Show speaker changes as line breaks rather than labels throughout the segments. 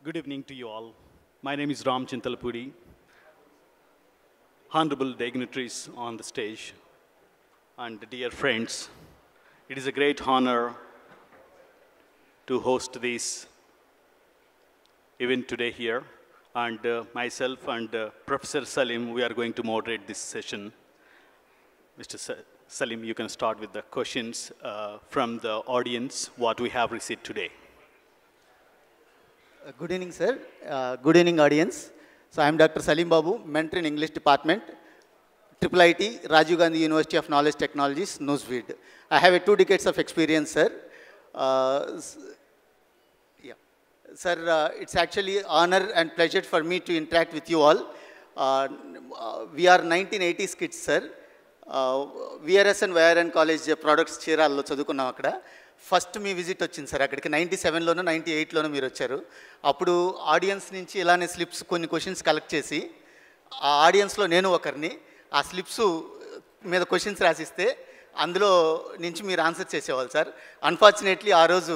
Good evening to you all. My name is Ram Chintalapudi. Honorable dignitaries on the stage and dear friends, it is a great honor to host this event today here. And myself and Professor Salim, we are going to moderate this session. Mr. Salim, you can start with the questions from the audience, what we have received today.
Good evening, sir. Good evening, audience. So, I am Dr. Salim Babu, mentor in English Department, IIIT, Rajiv Gandhi University of Knowledge Technologies, Newsweed. I have 2 decades of experience, sir. Sir, it's actually honor and pleasure for me to interact with you all. We are 1980s kids, sir. VRS and YRN College products చీరాల్లో చదువుకున్నాం అక్కడ. First మీ visit వచ్చింది sir అక్కడికి 97లోనో 98లోనో మీరు వచ్చారు. అప్పుడు audience నుంచి ఇలానే స్లిప్స్ కొన్ని క్వశ్చన్స్ కలెక్ట్ చేసి ఆ ఆడియన్స్లో నేను ఒకరిని ఆ స్లిప్స్ మీద క్వశ్చన్స్ రాసిస్తే అందులో నుంచి మీరు ఆన్సర్ చేసేవాళ్ళు సార్. అన్ఫార్చునేట్లీ ఆ రోజు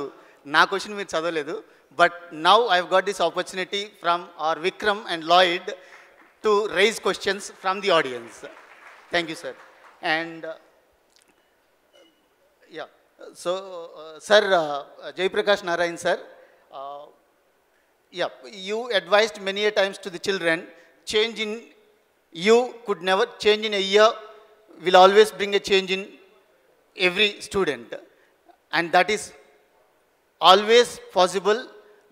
నా క్వశ్చన్ మీరు చదవలేదు. But now I have got this opportunity from our Vikram and Lloyd to raise questions from the audience. Thank you sir. And yeah, so sir, Jai Prakash Narayan sir, yeah, you advised many a times to the children, change in you could never, change in a year will always bring a change in every student, and that is always possible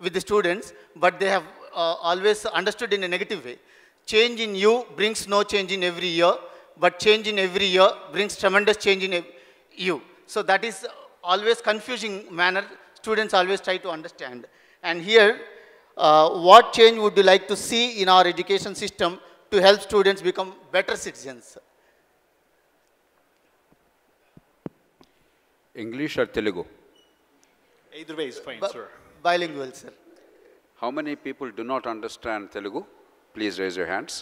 with the students, but they have always understood in a negative way. Change in you brings no change in every year, but change in every year brings tremendous change in you. So that is always confusing manner students always try to understand. And here, what change would you like to see in our education system to help students become better citizens?
English or Telugu?
Either way is fine, sir.
Bilingual, sir.
How many people do not understand Telugu? Please raise your hands.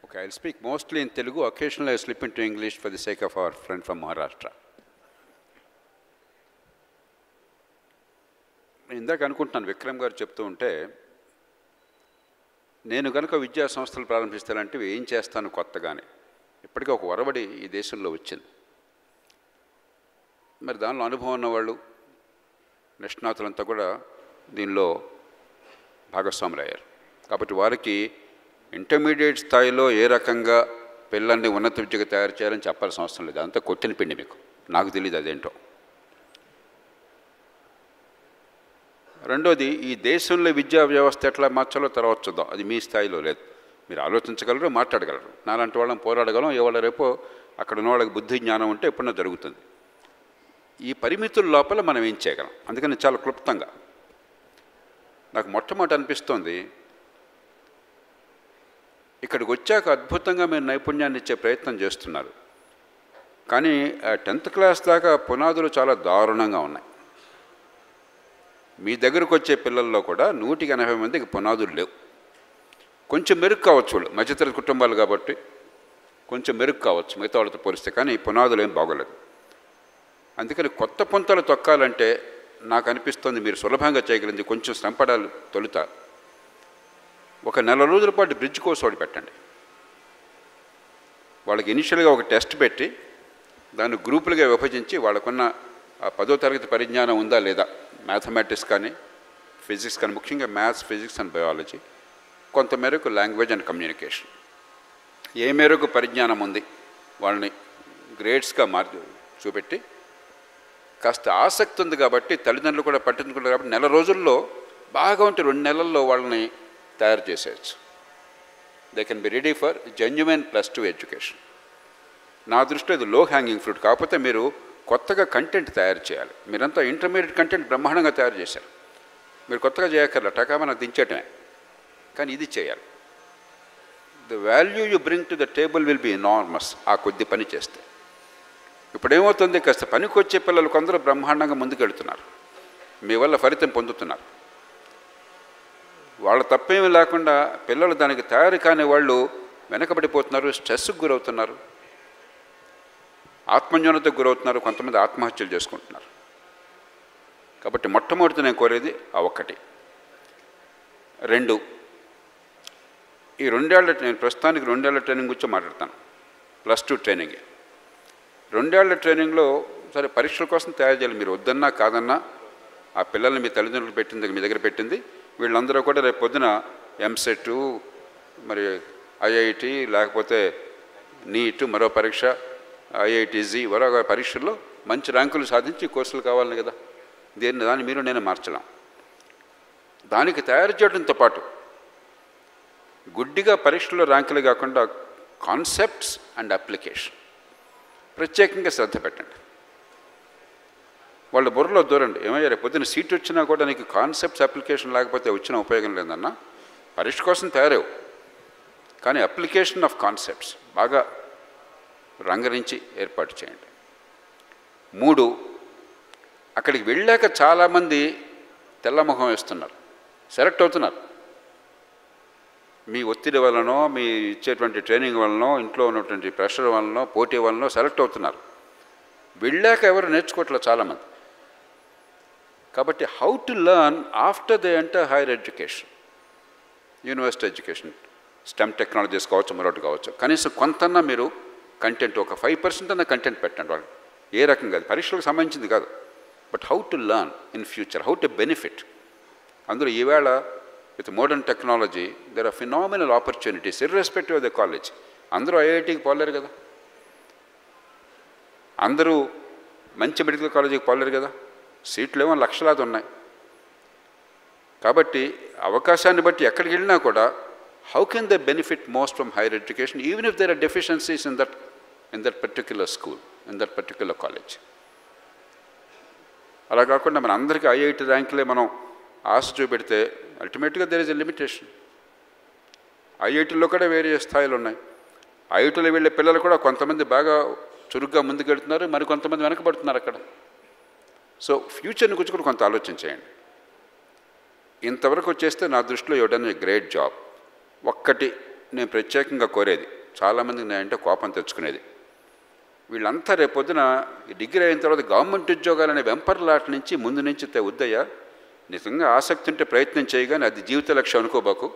Okay, I'll speak mostly in Telugu. Occasionally I slip into English for the sake of our friend from Maharashtra. ఇందాక అనుకుంటున్నాను విక్రమ్ గారు చెప్తూ ఉంటే నేను కనుక విద్యా సంస్థలు ప్రారంభిస్తానంటే ఏం చేస్తాను కొత్తగానే. ఇప్పటికీ ఒక ఒరవడి ఈ దేశంలో వచ్చింది. మరి దానిలో అనుభవం ఉన్నవాళ్ళు నిష్ణాతులంతా కూడా దీనిలో భాగస్వాములయ్యారు. కాబట్టి వారికి ఇంటర్మీడియట్ స్థాయిలో ఏ రకంగా పిల్లల్ని ఉన్నత విద్యకు తయారు చేయాలని చెప్పాల్సిన అవసరం లేదు. అంతా కొట్టిన పిండి మీకు. నాకు తెలియదు అదేంటో. రెండోది, ఈ దేశంలో విద్యా వ్యవస్థ ఎట్లా మార్చాలో తర్వాత చూద్దాం. అది మీ స్థాయిలో లేదు. మీరు ఆలోచించగలరు, మాట్లాడగలరు. నాలాంటి వాళ్ళని పోరాడగలం. ఇవాళ రేపో అక్కడ ఉన్న వాళ్ళకి బుద్ధి జ్ఞానం ఉంటే ఎప్పుడన్నా జరుగుతుంది. ఈ పరిమితుల లోపల మనం ఏం చేయగలం. అందుకని చాలా క్లుప్తంగా నాకు మొట్టమొదటి అనిపిస్తోంది, ఇక్కడికి వచ్చాక అద్భుతంగా మీరు నైపుణ్యాన్ని ఇచ్చే ప్రయత్నం చేస్తున్నారు. కానీ 10th క్లాస్ దాకా పునాదులు చాలా దారుణంగా ఉన్నాయి. మీ దగ్గరకు వచ్చే పిల్లల్లో కూడా 180 మందికి పునాదులు లేవు. కొంచెం మెరుగు కావచ్చు, వాళ్ళు మధ్యతరగతి కుటుంబాలు కాబట్టి కొంచెం మెరుగు కావచ్చు మిగతా వాళ్ళతో పోలిస్తే, కానీ పునాదులు ఏం బాగోలేదు. అందుకని కొత్త పొంతలు తొక్కాలంటే నాకు అనిపిస్తుంది మీరు సులభంగా చేయగలిగింది కొంచెం శ్రమపడాలి. తొలుత ఒక 4 రోజుల పాటు బ్రిడ్జ్ కోర్స్ ఒకటి పెట్టండి. వాళ్ళకి ఇనిషియల్గా ఒక టెస్ట్ పెట్టి దాన్ని గ్రూపులుగా విభజించి వాళ్ళకున్న 10వ తరగతి పరిజ్ఞానం ఉందా లేదా, మ్యాథమెటిక్స్ కానీ ఫిజిక్స్ కానీ, ముఖ్యంగా మ్యాథ్స్, ఫిజిక్స్ అండ్ బయాలజీ, కొంత మేరకు లాంగ్వేజ్ అండ్ కమ్యూనికేషన్, ఏ మేరకు పరిజ్ఞానం ఉంది వాళ్ళని గ్రేడ్స్గా చూపెట్టి, కాస్త ఆసక్తి ఉంది కాబట్టి తల్లిదండ్రులు కూడా పట్టించుకుంటారు కాబట్టి 4 రోజుల్లో బాగా ఉంటే 2 నెలల్లో వాళ్ళని తయారు చేసేయచ్చు. They can be ready for genuine +2 education. నా దృష్టిలో ఇది లో హ్యాంగింగ్ ఫ్రూట్. కాకపోతే మీరు కొత్తగా కంటెంట్ తయారు చేయాలి. మీరంతా ఇంటర్మీడియట్ కంటెంట్ బ్రహ్మాండంగా తయారు చేశారు. మీరు కొత్తగా చేయక్కర్ల, టకా మనకు దించేయటమే. కానీ ఇది చేయాలి. The value you bring to the table will be enormous. ఆ కొద్ది పని చేస్తే ఇప్పుడు ఏమవుతుంది, కాస్త పనికి వచ్చే పిల్లలు కొందరు బ్రహ్మాండంగా ముందుకెళ్తున్నారు, మీ వల్ల ఫలితం పొందుతున్నారు. వాళ్ళ తప్పేమీ లేకుండా పిల్లలు దానికి తయారు కాని వాళ్ళు వెనకబడిపోతున్నారు, స్ట్రెస్కి గురవుతున్నారు, ఆత్మన్యూనతకు గురవుతున్నారు, కొంతమంది ఆత్మహత్యలు చేసుకుంటున్నారు. కాబట్టి మొట్టమొదటి నేను కోరేది ఆ ఒక్కటి. 2, ఈ 2 ఏళ్ల నేను ప్రస్తుతానికి 2 ఏళ్ల ట్రైనింగ్ గురించి మాట్లాడతాను. +2 ట్రైనింగ్. 2 ఏళ్ల ట్రైనింగ్లో సరే పరీక్షల కోసం తయారు చేయాలి. మీరు వద్దన్నా కాదన్నా ఆ పిల్లల్ని మీ తల్లిదండ్రులు పెట్టింది, మీ దగ్గర పెట్టింది, వీళ్ళందరూ కూడా రేపు పొద్దున ఎంసెట్, మరి ఐఐటి, లేకపోతే నీట్, మరో పరీక్ష ఐఐటిజీ, మరో పరీక్షల్లో మంచి ర్యాంకులు సాధించి కోర్సులు కావాలి కదా. దాన్ని మీరు నేను మార్చలేం. దానికి తయారు చేయడంతో పాటు గుడ్డిగా పరీక్షల్లో ర్యాంకులు కాకుండా కాన్సెప్ట్స్ అండ్ అప్లికేషన్ ప్రత్యేకంగా శ్రద్ధ పెట్టండి. వాళ్ళ బుర్రలో దూరండి. ఏమయ్యా రేపు పొద్దున్న సీట్ వచ్చినా కూడా నీకు కాన్సెప్ట్స్ అప్లికేషన్ లేకపోతే వచ్చిన ఉపయోగం లేదన్నా. పరీక్ష కోసం తయారవు, కానీ అప్లికేషన్ ఆఫ్ కాన్సెప్ట్స్ బాగా రంగరించి ఏర్పాటు చేయండి. 3, అక్కడికి వెళ్ళాక చాలామంది తెల్లముఖం వేస్తున్నారు, సెలెక్ట్ అవుతున్నారు. మీ ఒత్తిడి వలనో, మీ ఇచ్చేటువంటి ట్రైనింగ్ వలనో, ఇంట్లో ఉన్నటువంటి ప్రెషర్ వలనో, పోటీ వలనో సెలెక్ట్ అవుతున్నారు. వెళ్ళాక ఎవరు నేర్చుకోవట్లేదు చాలామంది. కాబట్టి how to learn after they enter higher education, university education, stem technologies కావచ్చు, మరొకటి కావచ్చు, కనీసం కొంతన్నా మీరు కంటెంట్ ఒక 5% అన్న కంటెంట్ పెట్టండి. వాళ్ళు ఏ రకంగా అది పరీక్షలకు సంబంధించింది కాదు, but how to learn in future, how to benefit. అందులో ఈవేళ with modern technology there are phenomenal opportunities irrespective of the college. అందరూ ఐఐటికి పోలేరు కదా, అందరూ మంచి మెడికల్ కాలేజీకి పోలేరు కదా, సీట్లు ఏమో లక్షలాది ఉన్నాయి. కాబట్టి అవకాశాన్ని బట్టి ఎక్కడికి వెళ్ళినా కూడా how can they benefit most from higher education even if there are deficiencies in that particular school, in that particular college. అలా కాకుండా మన అందరికీ ఐఐటి ర్యాంకులే మనం ఆశ చూపెడితే అల్టిమేట్గా దేర్ ఇస్ ఎ లిమిటేషన్. ఐఐటీలో కూడా వేరే స్థాయిలు ఉన్నాయి. ఐఐటీలో వెళ్ళే పిల్లలు కూడా కొంతమంది బాగా చురుగ్గా ముందుకెళ్తున్నారు, మరి కొంతమంది వెనకబడుతున్నారు అక్కడ. సో ఫ్యూచర్ని గురించి కూడా కొంత ఆలోచన చేయండి. ఇంతవరకు వచ్చేస్తే నా దృష్టిలో you done a great job. ఒక్కటి నేను ప్రత్యేకంగా కోరేది, చాలామందికి నేనంటే కోపం తెచ్చుకునేది, వీళ్ళంతా రేపొద్దున డిగ్రీ అయిన తర్వాత గవర్నమెంట్ ఉద్యోగాలనే వెంపర్లాట్ నుంచి ముందు నుంచి వద్దయ్యా, నిజంగా ఆసక్తి ఉంటే ప్రయత్నం చేయగానే అది జీవిత లక్ష్యం అనుకోబాకు.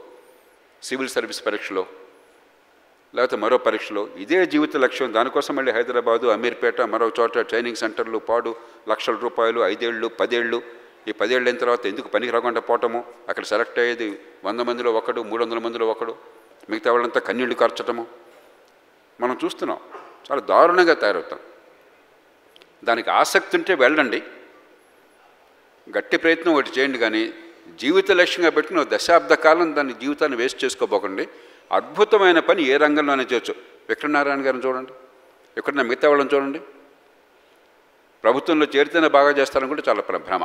సివిల్ సర్వీస్ పరీక్షలో లేకపోతే మరో పరీక్షలో ఇదే జీవిత లక్ష్యం. దానికోసం మళ్ళీ హైదరాబాదు, అమీర్పేట, మరో చోట ట్రైనింగ్ సెంటర్లు, పాడు లక్షల రూపాయలు, 5 ఏళ్ళు 10 ఏళ్ళు. ఈ 10 ఏళ్ళు అయిన తర్వాత ఎందుకు పనికి రాకుండా పోవటము, అక్కడ సెలెక్ట్ అయ్యేది 100 మందిలో ఒకడు, 300 మందిలో ఒకడు, మిగతా వాళ్ళంతా కన్నీళ్లు కార్చటము మనం చూస్తున్నాం. చాలా దారుణంగా తయారవుతాం. దానికి ఆసక్తి ఉంటే వెళ్ళండి, గట్టి ప్రయత్నం ఒకటి చేయండి, కానీ జీవిత లక్ష్యంగా పెట్టుకుని 1 దశాబ్ద కాలం దాని జీవితాన్ని వేస్ట్ చేసుకోబోకండి. అద్భుతమైన పని ఏ రంగంలోనే చేయొచ్చు. విక్రమనారాయణ గారిని చూడండి, ఎక్కడన్నా మిగతా వాళ్ళని చూడండి. ప్రభుత్వంలో చేరితేనే బాగా చేస్తారనుకుంటే చాలా భ్రమ.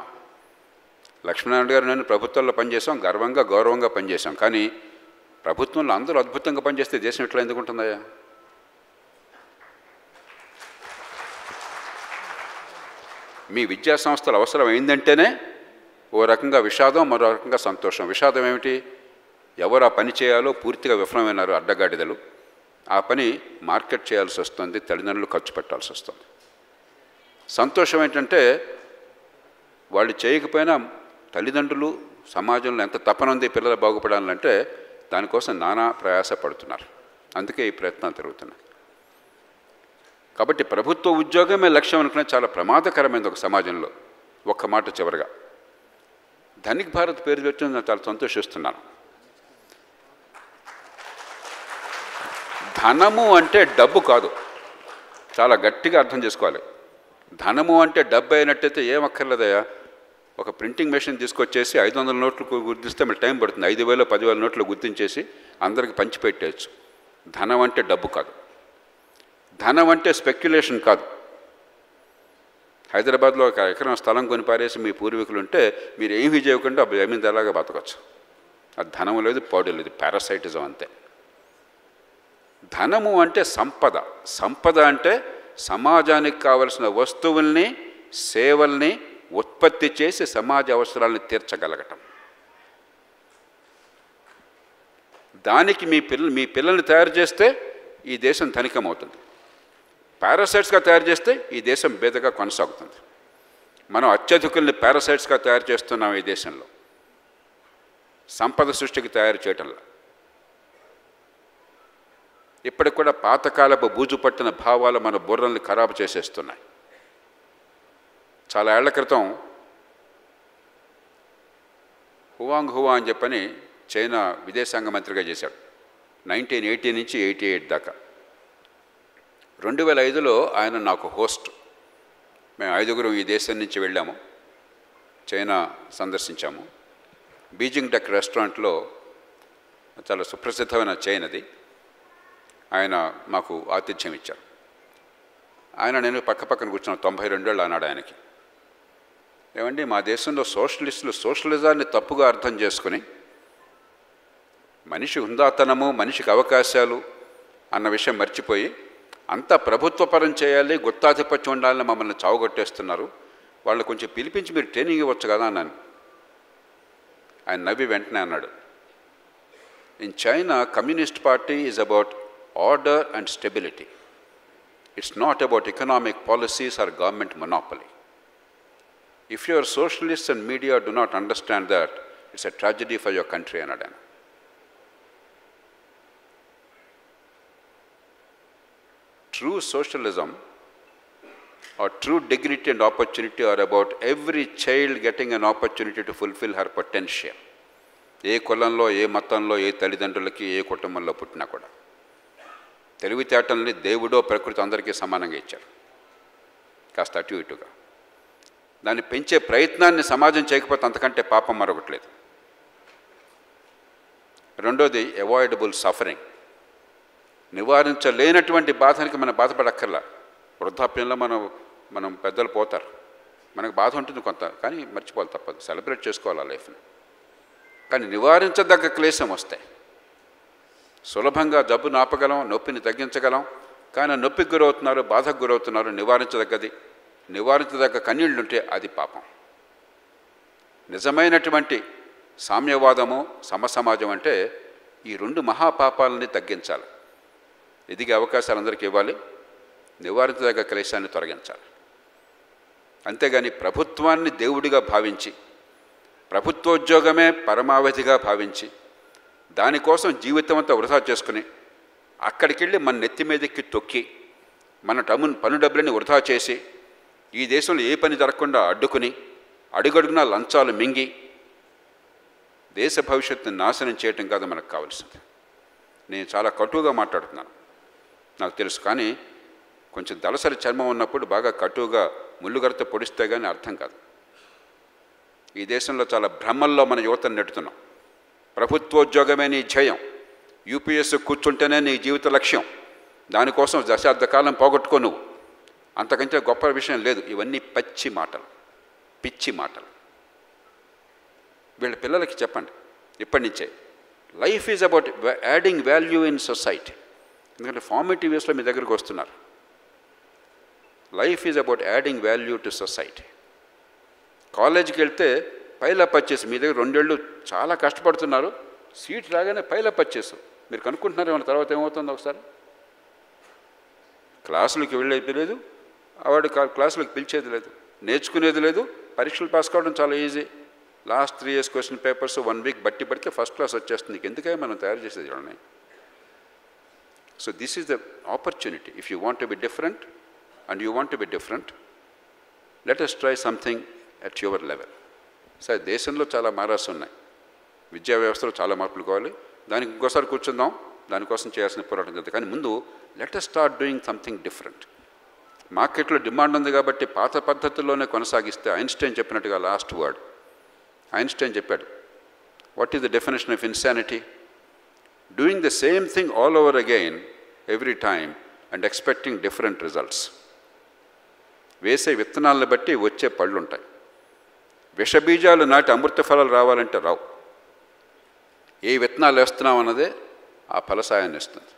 లక్ష్మీనారాయణ గారు నేను ప్రభుత్వంలో పనిచేసాం, గర్వంగా గౌరవంగా పనిచేసాం, కానీ ప్రభుత్వంలో అందరూ అద్భుతంగా పనిచేస్తే దేశం ఎట్లా ఎందుకు ఉంటుందయ్యా? మీ విద్యా సంస్థలు అవసరం అయిందంటేనే ఓ రకంగా విషాదం, మరో రకంగా సంతోషం. విషాదం ఏమిటి? ఎవరు ఆ పని చేయాలో పూర్తిగా విఫలమైనారు అడ్డగాడిదలు. ఆ పని మార్కెట్ చేయాల్సి వస్తుంది, తల్లిదండ్రులు ఖర్చు పెట్టాల్సి వస్తుంది. సంతోషం ఏంటంటే వాళ్ళు చేయకపోయినా తల్లిదండ్రులు సమాజంలో ఎంత తపనుంది పిల్లలు బాగుపడాలంటే దానికోసం నానా ప్రయాస పడుతున్నారు. అందుకే ఈ ప్రయత్నాలు జరుగుతున్నాయి. కాబట్టి ప్రభుత్వ ఉద్యోగమే లక్ష్యం అనుకునే చాలా ప్రమాదకరమైనది ఒక సమాజంలో. ఒక్క మాట చివరిగా, ధనిక్ భారత్ పేరు పెట్టిన నేను చాలా సంతోషిస్తున్నాను. ధనము అంటే డబ్బు కాదు, చాలా గట్టిగా అర్థం చేసుకోవాలి. ధనము అంటే డబ్బు అయినట్టయితే ఏం అక్కర్లేదయ్యా. ఒక ప్రింటింగ్ మెషిన్ తీసుకొచ్చేసి 500 నోట్లు గుర్తిస్తే మళ్ళీ టైం పడుతుంది. 5,000 10,000 నోట్లు గుర్తించేసి అందరికి పంచిపెట్టేయచ్చు. ధనం అంటే డబ్బు కాదు, ధనం అంటే స్పెక్యులేషన్ కాదు. హైదరాబాద్లో 1 ఎకరం స్థలం కొని పారేసి మీ పూర్వీకులు ఉంటే మీరు ఏమీ చేయకుండా జమీన్ అలాగా బతకచ్చు. అది ధనం లేదు, పాడు లేదు, పారాసైటిజం అంతే. ధనము అంటే సంపద. సంపద అంటే సమాజానికి కావలసిన వస్తువుల్ని, సేవల్ని ఉత్పత్తి చేసి సమాజ అవసరాలను తీర్చగలగటం. దానికి మీ పిల్లల్ని తయారు చేస్తే ఈ దేశం ధనికమవుతుంది. పారాసైట్స్గా తయారు చేస్తే ఈ దేశం బేదగా కొనసాగుతుంది. మనం అత్యధికుల్ని పారాసైట్స్గా తయారు చేస్తున్నాం ఈ దేశంలో, సంపద సృష్టికి తయారు చేయటంలో. ఇప్పటికి కూడా పాతకాలపు బూజు పట్టిన భావాలు మన బుర్రల్ని ఖరాబు చేసేస్తున్నాయి. చాలా ఏళ్ల క్రితం హువాంగ్ హువా అని చెప్పని చైనా విదేశాంగ మంత్రిగా చేశాడు 1980 నుంచి 88 దాకా. 2005లో ఆయన నాకు హోస్ట్. మేము 5గురం ఈ దేశం నుంచి వెళ్ళాము, చైనా సందర్శించాము. బీజింగ్ డక్ రెస్టారెంట్లో, చాలా సుప్రసిద్ధమైన చైన్ అది, ఆయన మాకు ఆతిథ్యం ఇచ్చారు. ఆయన నేను పక్కన కూర్చున్నాను. 92 ఏళ్ళు అన్నాడు ఆయనకి. ఏమండి, మా దేశంలో సోషలిస్టులు సోషలిజాన్ని తప్పుగా అర్థం చేసుకుని మనిషి హుందాతనము, మనిషికి అవకాశాలు అన్న విషయం మర్చిపోయి అంతా ప్రభుత్వపరం చేయాలి, గుత్తాధిపత్యం ఉండాలని మమ్మల్ని చావుగొట్టేస్తున్నారు. వాళ్ళు కొంచెం పిలిపించి మీరు ట్రైనింగ్ ఇవ్వచ్చు కదా అన్నాను. ఆయన నవ్వి వెంటనే అన్నాడు, in China communist party is about order and stability. It's not about economic policies or government monopoly. If your socialists and media do not understand that, it's a tragedy for your country. Anada. True socialism or true dignity and opportunity are about every child getting an opportunity to fulfill her potential. ఏ కులంలో, ఏ మతంలో, ఏ తల్లిదండ్రులకి, ఏ కుటుంబంలో పుట్టినా కూడా తెలివితేటల్ని దేవుడో ప్రకృతి అందరికీ సమానంగా ఇచ్చారు, కాస్త అటు ఇటుగా. దాన్ని పెంచే ప్రయత్నాన్ని సమాజం చేయకపోతే అంతకంటే పాపం మరొకట్లేదు. రెండోది అవాయిడబుల్ సఫరింగ్. నివారించలేనటువంటి బాధనికి మనం బాధపడక్కర్లా. వృద్ధాప్యంలో మనం పెద్దలు పోతారు, మనకు బాధ ఉంటుంది కొంత, కానీ మర్చిపోవాలి, తప్పదు, సెలబ్రేట్ చేసుకోవాలి ఆ లైఫ్ని. కానీ నివారించదగ్గ క్లేశం వస్తాయి. సులభంగా జబ్బును ఆపగలం, నొప్పిని తగ్గించగలం. కానీ నొప్పికి గురవుతున్నారు, బాధకు గురవుతున్నారు, నివారించదగ్గ కన్నీళ్లుంటే అది పాపం. నిజమైనటువంటి సామ్యవాదము, సమసమాజం అంటే ఈ రెండు మహాపాపాలని తగ్గించాలి. ఎదిగే అవకాశాలు అందరికీ ఇవ్వాలి, నివారించదగ్గ క్లేశాన్ని తొలగించాలి. అంతేగాని ప్రభుత్వాన్ని దేవుడిగా భావించి, ప్రభుత్వోద్యోగమే పరమావధిగా భావించి, దానికోసం జీవితం అంతా వృధా చేసుకుని, అక్కడికి వెళ్ళి మన నెత్తి మీదకి తొక్కి, మన పన్ను డబ్బులని వృధా చేసి, ఈ దేశంలో ఏ పని జరగకుండా అడ్డుకుని, అడుగడుగునా లంచాలు మింగి దేశ భవిష్యత్తుని నాశనం చేయటం కాదు మనకు కావాల్సింది. నేను చాలా కటువుగా మాట్లాడుతున్నాను, నాకు తెలుసు. కానీ కొంచెం దళసరి చర్మం ఉన్నప్పుడు బాగా కటువుగా ముళ్ళుగరత పొడిస్తే కానీ అర్థం కాదు. ఈ దేశంలో చాలా భ్రమల్లో మన యువతను నెట్టుతున్నాం. ప్రభుత్వోద్యోగమే నీ ధ్యేయం, యూపీఎస్ కూర్చుంటేనే నీ జీవిత లక్ష్యం, దానికోసం దశాబ్ద కాలం పోగొట్టుకో నువ్వు, అంతకంటే గొప్ప విషయం లేదు. ఇవన్నీ పచ్చి మాటలు, పిచ్చి మాటలు. వీళ్ళ పిల్లలకి చెప్పండి ఇప్పటి నుంచే, life is about adding value in society. ఎందుకంటే ఫార్మేటివ్ ఇయర్స్లో మీ దగ్గరికి వస్తున్నారు. Life is about adding value to society. కాలేజీకి వెళ్తే పైలప్ వచ్చేసి, మీ దగ్గర 2 ఏళ్ళు చాలా కష్టపడుతున్నారు, సీట్ రాగానే పైలప్ వచ్చేసి మీరు కనుక్కుంటున్నారు ఏమన్నా తర్వాత ఏమవుతుందో ఒకసారి. క్లాసులకి వెళ్ళేది లేదు, వాడు క్లాసులకు పిలిచేది లేదు, నేర్చుకునేది లేదు. పరీక్షలు పాస్ కావడం చాలా easy. Last 3 years question papers 1 week బట్టి పడితే ఫస్ట్ క్లాస్ వచ్చేస్తుంది. ఎందుకే మనం తయారు చేసేది చూడండి. So this is the opportunity. If you want to be different and you want to be different, let us try something at your level. సరే, దేశంలో చాలా మారాల్సి ఉన్నాయి, విద్యా వ్యవస్థలో చాలా మార్పులు కావాలి. దానికి ఇంకోసారి కూర్చుందాం, దానికోసం చేయాల్సిన పోరాటం జరుగుతుంది. కానీ ముందు let us start doing something different. మార్కెట్లో డిమాండ్ ఉంది కాబట్టి పాత పద్ధతుల్లోనే కొనసాగిస్తే, ఐన్స్టైన్ చెప్పినట్టుగా లాస్ట్ వర్డ్ ఐన్స్టైన్ చెప్పాడు, what is the definition of insanity? Doing the same thing all over again every time and expecting different results. వేసే విత్తనాలను బట్టి వచ్చే పళ్ళు ఉంటాయి. విషబీజాలు నాటి అమృత ఫలాలు రావాలంటే రావు. ఏ విత్తనాలు వేస్తున్నాం అన్నదే ఆ ఫలసాయాన్ని ఇస్తుంది.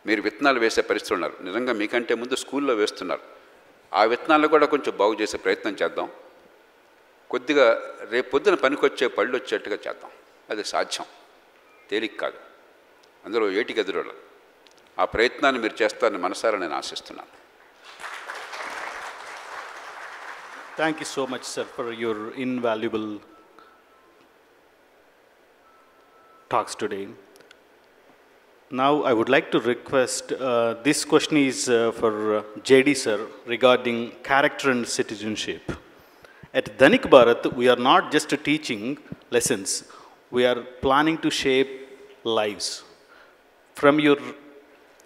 మీరు విత్తనాలు వేసే పరిస్థితులు ఉన్నారు, నిజంగా మీకంటే ముందు స్కూల్లో వేస్తున్నారు. ఆ విత్తనాలు కూడా కొంచెం బాగు చేసే ప్రయత్నం చేద్దాం. కొద్దిగా రేపొద్దున పనికొచ్చే పళ్ళు వచ్చేట్టుగా చేద్దాం. అది సాధ్యం, తేలిక కాదు, అందులో ఏటికి ఎదురోళ్ళు. ఆ ప్రయత్నాన్ని మీరు చేస్తారని మనసారా నేను ఆశిస్తున్నాను.
Thank you so much, sir, for your invaluable talks today. Now, I would like to request, this question is for JD sir regarding character and citizenship. At Dhanik Bharat, we are not just teaching lessons, we are planning to shape lives. From your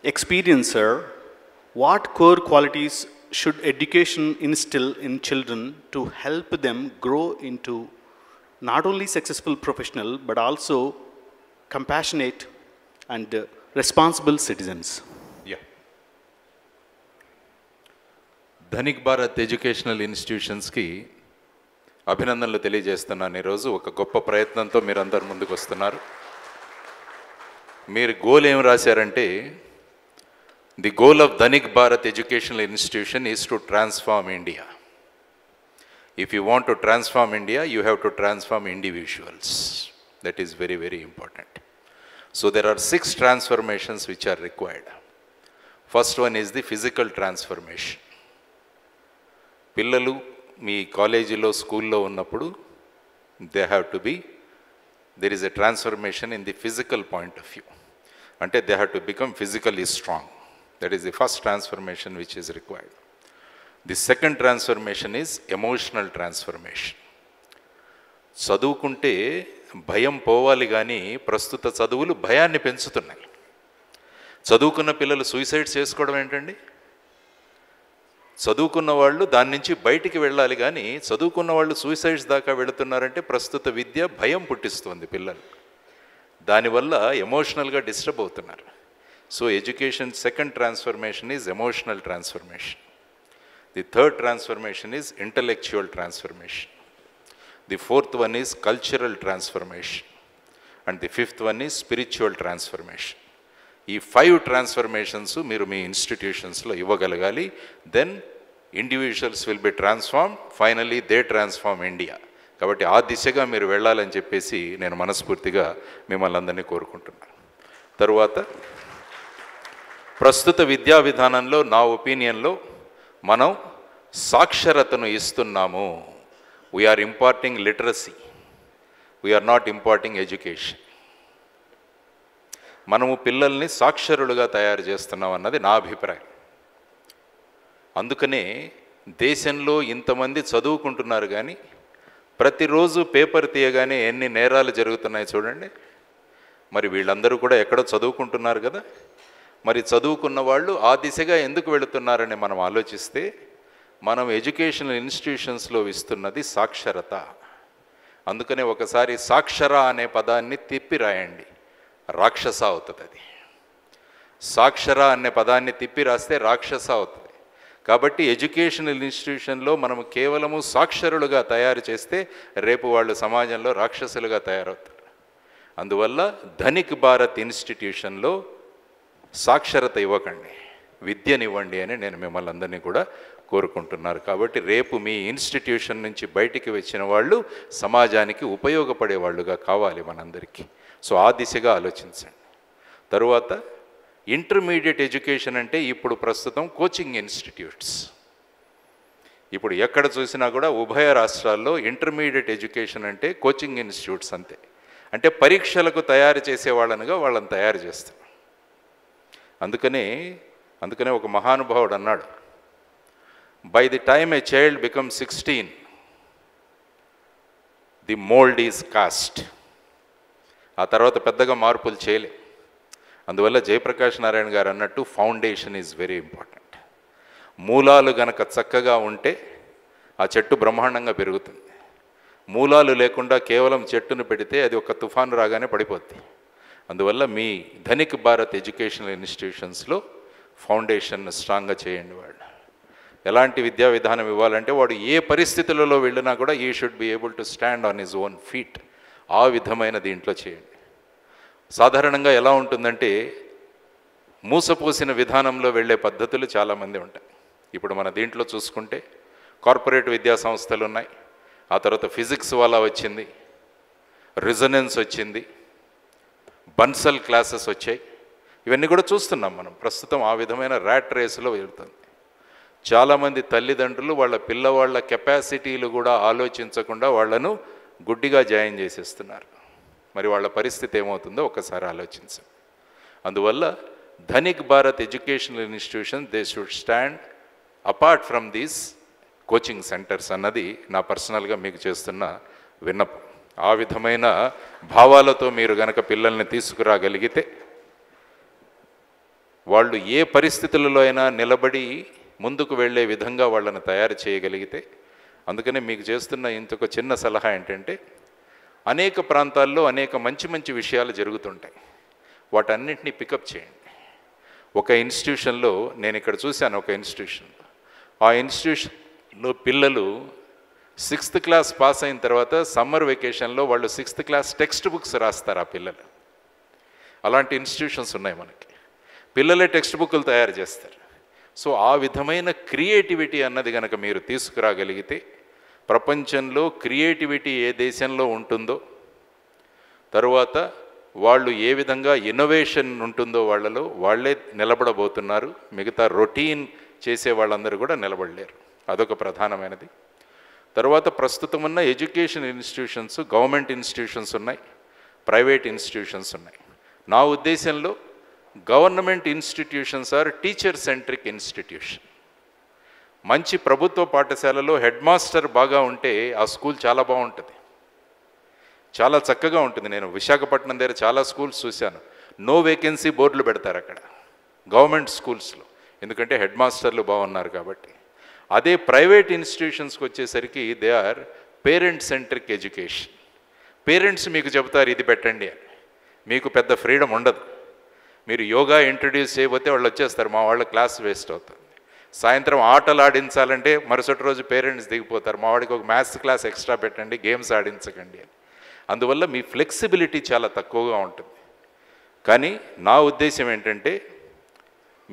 experience, sir, what core qualities should education instill in children to help them grow into not only successful professional, but also compassionate and responsible citizens?
Yeah. Dhanik Bharat educational ఇన్స్టిట్యూషన్స్కి అభినందనలు తెలియజేస్తున్నాను. ఈరోజు ఒక గొప్ప ప్రయత్నంతో మీరందరూ ముందుకు వస్తున్నారు. మీరు గోల్ ఏం రాశారంటే, the goal of Dhanik Bharat educational institution is to transform India. If you want to transform India, you have to transform individuals. That is very, very important. So there are 6 transformations which are required. First one is the physical transformation. పిల్లలు మీ కాలేజీలో స్కూల్లో ఉన్నప్పుడు they have to be, there is a transformation in the physical point of view. అంటే they have to become physically strong. That is the first transformation which is required. The second transformation is emotional transformation. చదువుకుంటే భయం పోవాలి, కానీ ప్రస్తుత చదువులు భయాన్ని పెంచుతున్నాయి. చదువుకున్న పిల్లలు సూసైడ్ చేసుకోవడం ఏంటండి? చదువుకున్న వాళ్ళు దాని నుంచి బయటికి వెళ్ళాలి, కానీ చదువుకున్న వాళ్ళు సూసైడ్స్ దాకా వెళుతున్నారంటే ప్రస్తుత విద్య భయం పుట్టిస్తుంది పిల్లలు. దానివల్ల ఎమోషనల్గా డిస్టర్బ్ అవుతున్నారు. So education second transformation is emotional transformation. The third transformation is intellectual transformation. The fourth one is cultural transformation. And the fifth one is spiritual transformation. ఈ 5 transformations మీరు మీ ఇన్స్టిట్యూషన్స్లో ఇవ్వగలగాలి. Then individuals will be transform, finally they transform India. కాబట్టి ఆ దిశగా మీరు వెళ్ళాలని చెప్పేసి నేను మనస్ఫూర్తిగా మిమ్మల్ని అందరినీ కోరుకుంటున్నాను. తరువాత ప్రస్తుత విద్యా విధానంలో నా ఒపీనియన్లో మనం సాక్షరతను ఇస్తున్నాము. We are imparting literacy. We are not imparting education. మనము పిల్లల్ని సాక్షరులుగా తయారు చేస్తున్నాం అన్నది నా అభిప్రాయం. అందుకనే దేశంలో ఇంతమంది చదువుకుంటున్నారు, కానీ ప్రతిరోజు పేపర్ తీయగానే ఎన్ని నేరాలు జరుగుతున్నాయి చూడండి. మరి వీళ్ళందరూ కూడా ఎక్కడో చదువుకుంటున్నారు కదా. మరి చదువుకున్న వాళ్ళు ఆ దిశగా ఎందుకు వెళుతున్నారని మనం ఆలోచిస్తే, మనం ఎడ్యుకేషనల్ ఇన్స్టిట్యూషన్స్లో ఇస్తున్నది సాక్షరత. అందుకనే ఒకసారి సాక్షర అనే పదాన్ని తిప్పి రాయండి, రాక్షస అవుతుంది. అది సాక్షర అనే పదాన్ని తిప్పి రాస్తే రాక్షస అవుతుంది. కాబట్టి ఎడ్యుకేషనల్ ఇన్స్టిట్యూషన్లో మనము కేవలము సాక్షరులుగా తయారు చేస్తే రేపు వాళ్ళు సమాజంలో రాక్షసులుగా తయారవుతారు. అందువల్ల ధనిక్ భారత్ ఇన్స్టిట్యూషన్లో సాక్షరత ఇవ్వకండి, విద్యనివ్వండి అని నేను మిమ్మల్ని అందరినీ కూడా కోరుకుంటున్నారు. కాబట్టి రేపు మీ ఇన్స్టిట్యూషన్ నుంచి బయటికి వచ్చిన వాళ్ళు సమాజానికి ఉపయోగపడే వాళ్ళుగా కావాలి మనందరికీ. సో ఆ దిశగా ఆలోచించండి. తరువాత ఇంటర్మీడియట్ ఎడ్యుకేషన్ అంటే ఇప్పుడు ప్రస్తుతం కోచింగ్ ఇన్స్టిట్యూట్స్. ఇప్పుడు ఎక్కడ చూసినా కూడా ఉభయ రాష్ట్రాల్లో ఇంటర్మీడియట్ ఎడ్యుకేషన్ అంటే కోచింగ్ ఇన్స్టిట్యూట్స్ అంతే. అంటే పరీక్షలకు తయారు చేసే వాళ్ళనుగా వాళ్ళని తయారు చేస్తారు. అందుకనే ఒక మహానుభావుడు అన్నాడు, by the time a child becomes 16, the mold is cast. ఆ తర్వాత పెద్దగా మార్పులు చేయలే. అందువల్ల జయప్రకాష్ నారాయణ గారు అన్నట్టు ఫౌండేషన్ ఈజ్ వెరీ ఇంపార్టెంట్. మూలాలు గనక చక్కగా ఉంటే ఆ చెట్టు బ్రహ్మాండంగా పెరుగుతుంది. మూలాలు లేకుండా కేవలం చెట్టును పెడితే అది ఒక తుఫాను రాగానే పడిపోద్ది. అందువల్ల మీ ధనిక్ భారత్ ఎడ్యుకేషనల్ ఇన్స్టిట్యూషన్స్లో ఫౌండేషన్ స్ట్రాంగ్గా చేయండి. వాళ్ళు ఎలాంటి విద్యా విధానం ఇవ్వాలంటే వాడు ఏ పరిస్థితులలో వెళ్ళినా కూడా ఈ should be able to stand on his own feet. ఆ విధమైన దీంట్లో చేయండి. సాధారణంగా ఎలా ఉంటుందంటే మూసపోసిన విధానంలో వెళ్ళే పద్ధతులు చాలామంది ఉంటాయి. ఇప్పుడు మన దీంట్లో చూసుకుంటే కార్పొరేట్ విద్యా సంస్థలు ఉన్నాయి, ఆ తర్వాత ఫిజిక్స్ వాళ్ళ వచ్చింది, రిజనెన్స్ వచ్చింది, బన్సల్ క్లాసెస్ వచ్చాయి. ఇవన్నీ కూడా చూస్తున్నాం మనం ప్రస్తుతం. ఆ విధమైన ర్యాట్ రేస్లో వెళ్తుంది. చాలామంది తల్లిదండ్రులు వాళ్ళ పిల్లవాళ్ళ కెపాసిటీలు కూడా ఆలోచించకుండా వాళ్ళను గుడ్డిగా జాయిన్ చేసేస్తున్నారు. మరి వాళ్ళ పరిస్థితి ఏమవుతుందో ఒక్కసారి ఆలోచించండి. అందువల్ల Dhanik Bharat educational institution they should stand apart from these coaching centres అన్నది నా పర్సనల్గా మీకు చేస్తున్న విన్నపం. ఆ విధమైన భావాలతో మీరు గనక పిల్లల్ని తీసుకురాగలిగితే వాళ్ళు ఏ పరిస్థితులలో అయినా నిలబడి ముందుకు వెళ్ళే విధంగా వాళ్ళని తయారు చేయగలిగితే, అందుకనే మీకు చేస్తున్న ఇంకొక చిన్న సలహా ఏంటంటే, అనేక ప్రాంతాల్లో అనేక మంచి మంచి విషయాలు జరుగుతుంటాయి, వాటన్నింటినీ పికప్ చేయండి. ఒక ఇన్స్టిట్యూషన్లో నేను ఇక్కడ చూశాను, ఒక ఇన్స్టిట్యూషన్లో, ఆ ఇన్స్టిట్యూషన్లో పిల్లలు 6th క్లాస్ పాస్ అయిన తర్వాత సమ్మర్ వెకేషన్లో వాళ్ళు 6th క్లాస్ టెక్స్ట్ బుక్స్ రాస్తారు ఆ పిల్లలు. అలాంటి ఇన్స్టిట్యూషన్స్ ఉన్నాయి మనకి. పిల్లలే టెక్స్ట్ బుక్లు తయారు చేస్తారు. సో ఆ విధమైన క్రియేటివిటీ అన్నది కనుక మీరు తీసుకురాగలిగితే, ప్రపంచంలో క్రియేటివిటీ ఏ దేశంలో ఉంటుందో, తరువాత వాళ్ళు ఏ విధంగా ఇన్నోవేషన్ ఉంటుందో వాళ్ళలో, వాళ్ళే నిలబడబోతున్నారు. మిగతా రొటీన్ చేసే వాళ్ళందరూ కూడా నిలబడలేరు. అదొక ప్రధానమైనది. తర్వాత ప్రస్తుతం ఉన్న ఎడ్యుకేషన్ ఇన్స్టిట్యూషన్స్, గవర్నమెంట్ ఇన్స్టిట్యూషన్స్ ఉన్నాయి, ప్రైవేట్ ఇన్స్టిట్యూషన్స్ ఉన్నాయి. నా ఉద్దేశంలో government institutions are teacher centric institution. మంచి ప్రభుత్వ పాఠశాలలో హెడ్ మాస్టర్ బాగా ఉంటే ఆ స్కూల్ చాలా బాగుంటుంది, చాలా చక్కగా ఉంటుంది. నేను విశాఖపట్నం దగ్గర చాలా స్కూల్స్ చూశాను, నో వేకెన్సీ బోర్డులు పెడతారు అక్కడ గవర్నమెంట్ స్కూల్స్లో, ఎందుకంటే హెడ్ మాస్టర్లు బాగున్నారు కాబట్టి. అదే ప్రైవేట్ ఇన్స్టిట్యూషన్స్కి వచ్చేసరికి they are parent centric education. Parents మీకు చెబుతారు ఇది పెట్టండి అని, మీకు పెద్ద ఫ్రీడమ్ ఉండదు. మీరు యోగా ఇంట్రడ్యూస్ చేయబోతే వాళ్ళు వచ్చేస్తారు, మా వాళ్ళ క్లాస్ వేస్ట్ అవుతుంది. సాయంత్రం ఆటలు ఆడించాలంటే మరుసటి రోజు పేరెంట్స్ దిగిపోతారు, మా వాడికి ఒక మ్యాథ్స్ క్లాస్ ఎక్స్ట్రా పెట్టండి, గేమ్స్ ఆడించకండి అని. అందువల్ల మీ ఫ్లెక్సిబిలిటీ చాలా తక్కువగా ఉంటుంది. కానీ నా ఉద్దేశం ఏంటంటే,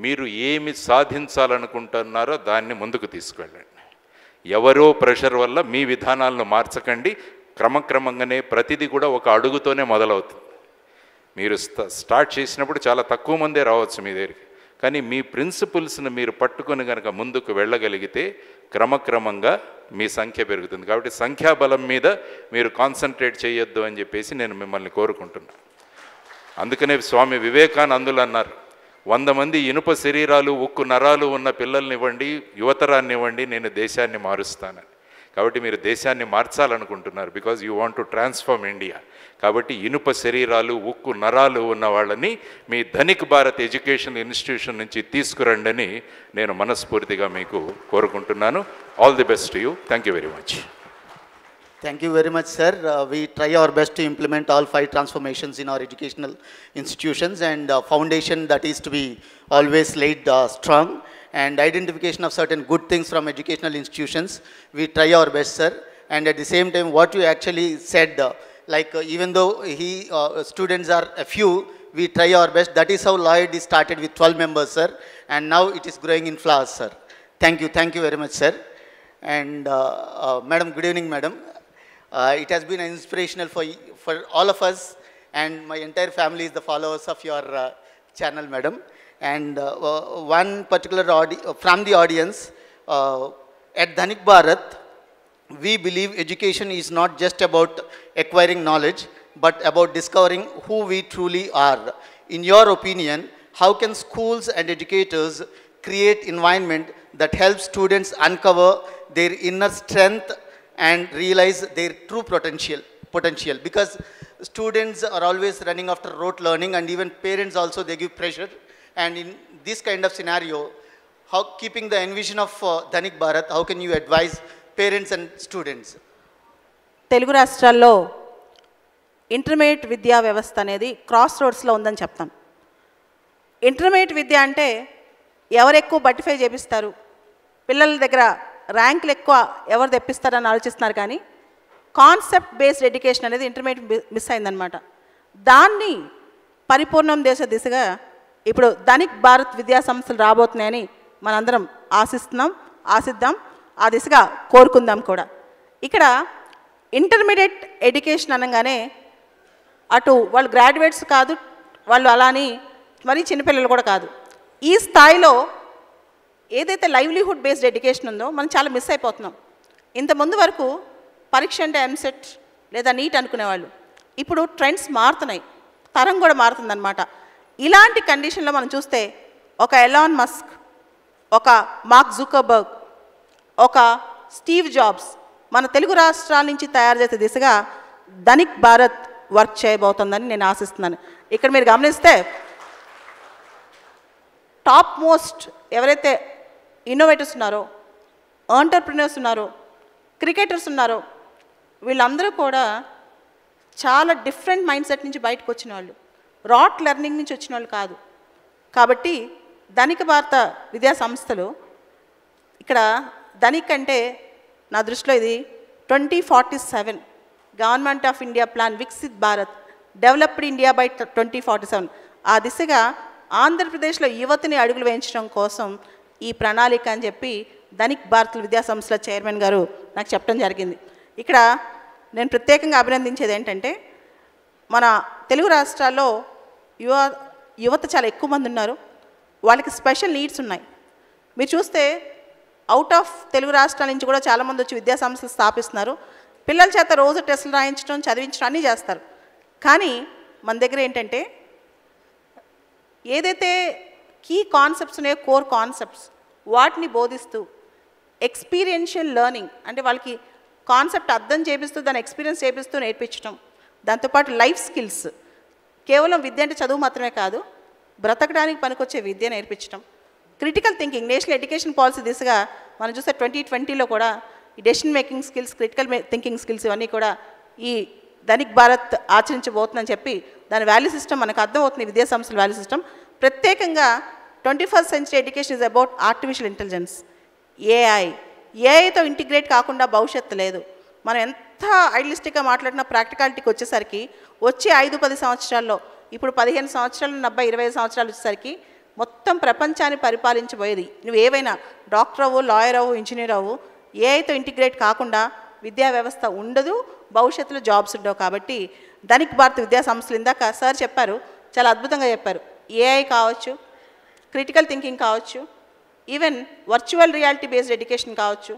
మీరు ఏమి సాధించాలనుకుంటున్నారో దాన్ని ముందుకు తీసుకెళ్ళండి. ఎవరో ప్రెషర్ వల్ల మీ విధానాలను మార్చకండి. క్రమక్రమంగానే ప్రతిదీ కూడా ఒక అడుగుతోనే మొదలవుతుంది. మీరు స్టార్ట్ చేసినప్పుడు చాలా తక్కువ మందే రావచ్చు మీ దగ్గరికి, కానీ మీ ప్రిన్సిపల్స్ని మీరు పట్టుకొని కనుక ముందుకు వెళ్ళగలిగితే క్రమక్రమంగా మీ సంఖ్య పెరుగుతుంది. కాబట్టి సంఖ్యాబలం మీద మీరు కాన్సన్ట్రేట్ చేయొద్దు అని చెప్పేసి నేను మిమ్మల్ని కోరుకుంటున్నాను. అందుకనే స్వామి వివేకానందులు అన్నారు, 100 మంది ఇనుప శరీరాలు, ఉక్కు నరాలు ఉన్న పిల్లల్ని ఇవ్వండి, యువతరాన్ని ఇవ్వండి, నేను దేశాన్ని మారుస్తానని. కాబట్టి మీరు దేశాన్ని మార్చాలనుకుంటున్నారు, because you want to transform India. కాబట్టి ఇనుప శరీరాలు, ఉక్కు నరాలు ఉన్న వాళ్ళని మీ ధనిక్ భారత్ ఎడ్యుకేషన్ ఇన్స్టిట్యూషన్ నుంచి తీసుకురండి అని నేను మనస్ఫూర్తిగా మీకు కోరుకుంటున్నాను. All the best to you. Thank you very much.
Thank you very much, sir. We try our best to implement all 5 transformations in our educational institutions, and foundation that is to be always laid strong, and identification of certain good things from educational institutions. We try our best, sir. And at the same time, what you actually said, even though students are a few, we try our best. That is how Lloyd is started with 12 members, sir, and now it is growing in flowers, sir. Thank you very much, sir. And madam, good evening, madam. It has been inspirational for all of us, and my entire family is the followers of your channel, madam. And one particular from the audience, at Dhanik Bharat, we believe education is not just about acquiring knowledge, but about discovering who we truly are. In your opinion, how can schools and educators create environment that helps students uncover their inner strength and realize their true potential? Because students are always running after rote learning, and even parents also, they give pressure. And in this kind of scenario, how, keeping the envision of Dhanik Bharat, how can you advise parents and students?
Telugu రాష్ట్రాల్లో intermediate విద్యా వ్యవస్థ అనేది cross రోడ్స్లో ఉందని చెప్తాను. Intermediate విద్య అంటే ఎవరు ఎక్కువ బట్టిఫై చేపిస్తారు, పిల్లల దగ్గర ర్యాంకులు ఎక్కువ ఎవరు తెప్పిస్తారని ఆలోచిస్తున్నారు, కానీ కాన్సెప్ట్ బేస్డ్ ఎడ్యుకేషన్ అనేది ఇంటర్మీడియట్ మిస్ అయిందనమాట. దాన్ని పరిపూర్ణం చేసే దిశగా ఇప్పుడు ధనిక్ భారత్ విద్యా సంస్థలు రాబోతున్నాయని మనందరం ఆశిద్దాం, ఆ దిశగా కోరుకుందాం కూడా. ఇక్కడ ఇంటర్మీడియట్ ఎడ్యుకేషన్ అనగానే అటు వాళ్ళు గ్రాడ్యుయేట్స్ కాదు, వాళ్ళు అలాని మరీ చిన్నపిల్లలు కూడా కాదు. ఈ స్థాయిలో ఏదైతే లైవ్లీహుడ్ బేస్డ్ ఎడ్యుకేషన్ ఉందో మనం చాలా మిస్ అయిపోతున్నాం. ఇంతకుముందు వరకు పరీక్ష అంటే ఎంసెట్ లేదా నీట్ అనుకునేవాళ్ళు. ఇప్పుడు ట్రెండ్స్ మారుతున్నాయి, తరం కూడా మారుతుందన్నమాట. ఇలాంటి కండిషన్లో మనం చూస్తే ఒక ఎలాన్ మస్క్, ఒక మార్క్ జుకర్బర్గ్, ఒక స్టీవ్ జాబ్స్ మన తెలుగు రాష్ట్రాల నుంచి తయారు చేసే దిశగా ధనిక్ భారత్ వర్క్ చేయబోతోందని నేను ఆశిస్తున్నాను. ఇక్కడ మీరు గమనిస్తే టాప్ మోస్ట్ ఎవరైతే ఇన్నోవేటర్స్ ఉన్నారో, ఎంటర్ప్రినర్స్ ఉన్నారో, క్రికెటర్స్ ఉన్నారో, వీళ్ళందరూ కూడా చాలా డిఫరెంట్ మైండ్ సెట్ నుంచి బయటకు వచ్చిన వాళ్ళు, రాట్ లెర్నింగ్ నుంచి వచ్చిన వాళ్ళు కాదు. కాబట్టి ధనిక భారత విద్యా సంస్థలు ఇక్కడ ధనిక్ అంటే నా దృష్టిలో ఇది 2047 government of India plan Viksit Bharat developed India by 2047 ఆ దిశగా ఆంధ్రప్రదేశ్లో యువతిని అడుగులు వేయించడం కోసం ఈ ప్రణాళిక అని చెప్పి ధనిక్ భారత్ విద్యా సంస్థల చైర్మన్ గారు నాకు చెప్పడం జరిగింది. ఇక్కడ నేను ప్రత్యేకంగా అభినందించేది ఏంటంటే మన తెలుగు రాష్ట్రాల్లో యువత చాలా ఎక్కువ మంది ఉన్నారు. వాళ్ళకి స్పెషల్ నీడ్స్ ఉన్నాయి. మీరు చూస్తే అవుట్ ఆఫ్ తెలుగు రాష్ట్రాల నుంచి కూడా చాలామంది వచ్చి విద్యా సంస్థలు స్థాపిస్తున్నారు. పిల్లల చేత రోజు టెస్టులు రాయించడం, చదివించడం అన్నీ చేస్తారు. కానీ మన దగ్గర ఏంటంటే ఏదైతే కీ కాన్సెప్ట్స్ ఉన్నాయో, కోర్ కాన్సెప్ట్స్, వాటిని బోధిస్తూ ఎక్స్పీరియన్షియల్ లెర్నింగ్ అంటే వాళ్ళకి కాన్సెప్ట్ అర్థం చేపిస్తూ దాన్ని ఎక్స్పీరియన్స్ చేపిస్తూ నేర్పించడం, దాంతోపాటు లైఫ్ స్కిల్స్, కేవలం విద్య అంటే చదువు మాత్రమే కాదు, బ్రతకడానికి పనికొచ్చే విద్య నేర్పించడం, critical thinking, national education policy దిశగా మనం చూస్తే 2020లో కూడా ఈ decision making skills, critical thinking skills ఇవన్నీ కూడా ఈ ధనిక్ భారత్ ఆచరించబోతుందని చెప్పి దాని వాల్యూ సిస్టమ్ మనకు అర్థమవుతుంది. విద్యా సంస్థల వాల్యూ సిస్టమ్ ప్రత్యేకంగా 21st century education is about artificial intelligence, ఏఐతో ఇంటిగ్రేట్ కాకుండా భవిష్యత్తు లేదు. మనం ఎంత ఐడియలిస్టిక్గా మాట్లాడినా ప్రాక్టికాలిటీకి వచ్చేసరికి వచ్చే 5-10 సంవత్సరాల్లో, ఇప్పుడు 15 సంవత్సరాలు 25 సంవత్సరాలు వచ్చేసరికి మొత్తం ప్రపంచాన్ని పరిపాలించబోయేది నువ్వు ఏవైనా డాక్టర్ అవ్వు, లాయర్ అవ్వు, ఇంజనీర్ అవ్వు, ఏఐతో ఇంటిగ్రేట్ కాకుండా విద్యా వ్యవస్థ ఉండదు, భవిష్యత్తులో జాబ్స్ ఉండవు. కాబట్టి ధనిక్ భారత్ విద్యా సంస్థలు ఇందాక సార్ చెప్పారు, చాలా అద్భుతంగా చెప్పారు. ఏఐ కావచ్చు, క్రిటికల్ థింకింగ్ కావచ్చు, even virtual reality based education కావచ్చు,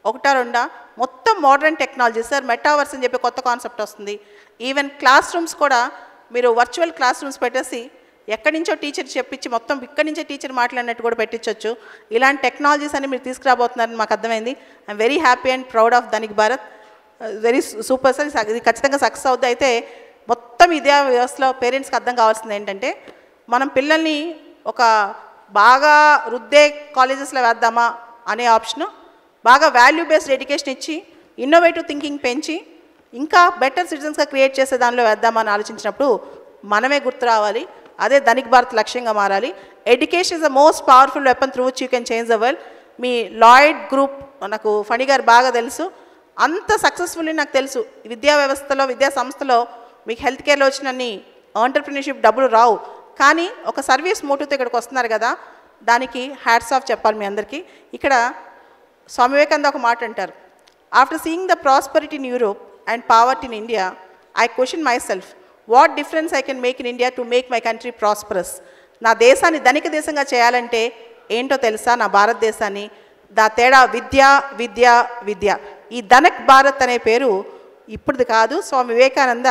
ఒకటా రెండా మొత్తం మోడర్న్ టెక్నాలజీ. సార్ మెటావర్స్ అని చెప్పి కొత్త కాన్సెప్ట్ వస్తుంది. ఈవెన్ క్లాస్ రూమ్స్ కూడా మీరు వర్చువల్ క్లాస్ రూమ్స్ పెట్టేసి ఎక్కడి నుంచో టీచర్ చెప్పించి మొత్తం ఇక్కడి నుంచే టీచర్ మాట్లాడినట్టు కూడా పెట్టించవచ్చు. ఇలాంటి టెక్నాలజీస్ అని మీరు తీసుకురాబోతున్నారని మాకు అర్థమైంది. I'm very happy and proud of Dhanik Bharat. Very super sir. ఇది ఖచ్చితంగా సక్సెస్ అవుతుంది. అయితే మొత్తం విద్యా వ్యవస్థలో పేరెంట్స్కి అర్థం కావాల్సింది ఏంటంటే మనం పిల్లల్ని ఒక బాగా రుద్దే కాలేజెస్లో వేద్దామా అనే ఆప్షను, బాగా వాల్యూ బేస్డ్ ఎడ్యుకేషన్ ఇచ్చి ఇన్నోవేటివ్ థింకింగ్ పెంచి ఇంకా బెటర్ సిటిజన్స్గా క్రియేట్ చేసే దానిలో వేద్దామా అని ఆలోచించినప్పుడు మనమే గుర్తు రావాలి. అదే ధనిక్ భారత్ లక్ష్యంగా మారాలి. Education is the most powerful weapon through which you can change the world. Me Lloyd group నాకు ఫణి గారు బాగా తెలుసు, అంత సక్సెస్ఫుల్లీ నాకు తెలుసు. విద్యా వ్యవస్థలో, విద్యా సంస్థలో మీకు హెల్త్ కేర్లో వచ్చినన్ని ఆంటర్ప్రినర్షిప్ డబ్బులు రావు, కానీ ఒక సర్వీస్ మోటివ్తో ఇక్కడికి వస్తున్నారు కదా, దానికి హ్యాట్స్ ఆఫ్ చెప్పాలి మీ అందరికీ. ఇక్కడ స్వామి వివేకానంద ఒక మాట అంటారు, after seeing the prosperity in Europe and poverty in India I question my self what difference I can make in India to make my country prosperous. నా దేశాన్ని ధనిక దేశంగా చేయాలంటే ఏంటో తెలుసా? నా భారతదేశాన్ని తేడా విద్య విద్య విద్య. ఈ ధనిక్ భారత్ అనే పేరు ఇప్పుడుది కాదు. స్వామి వివేకానంద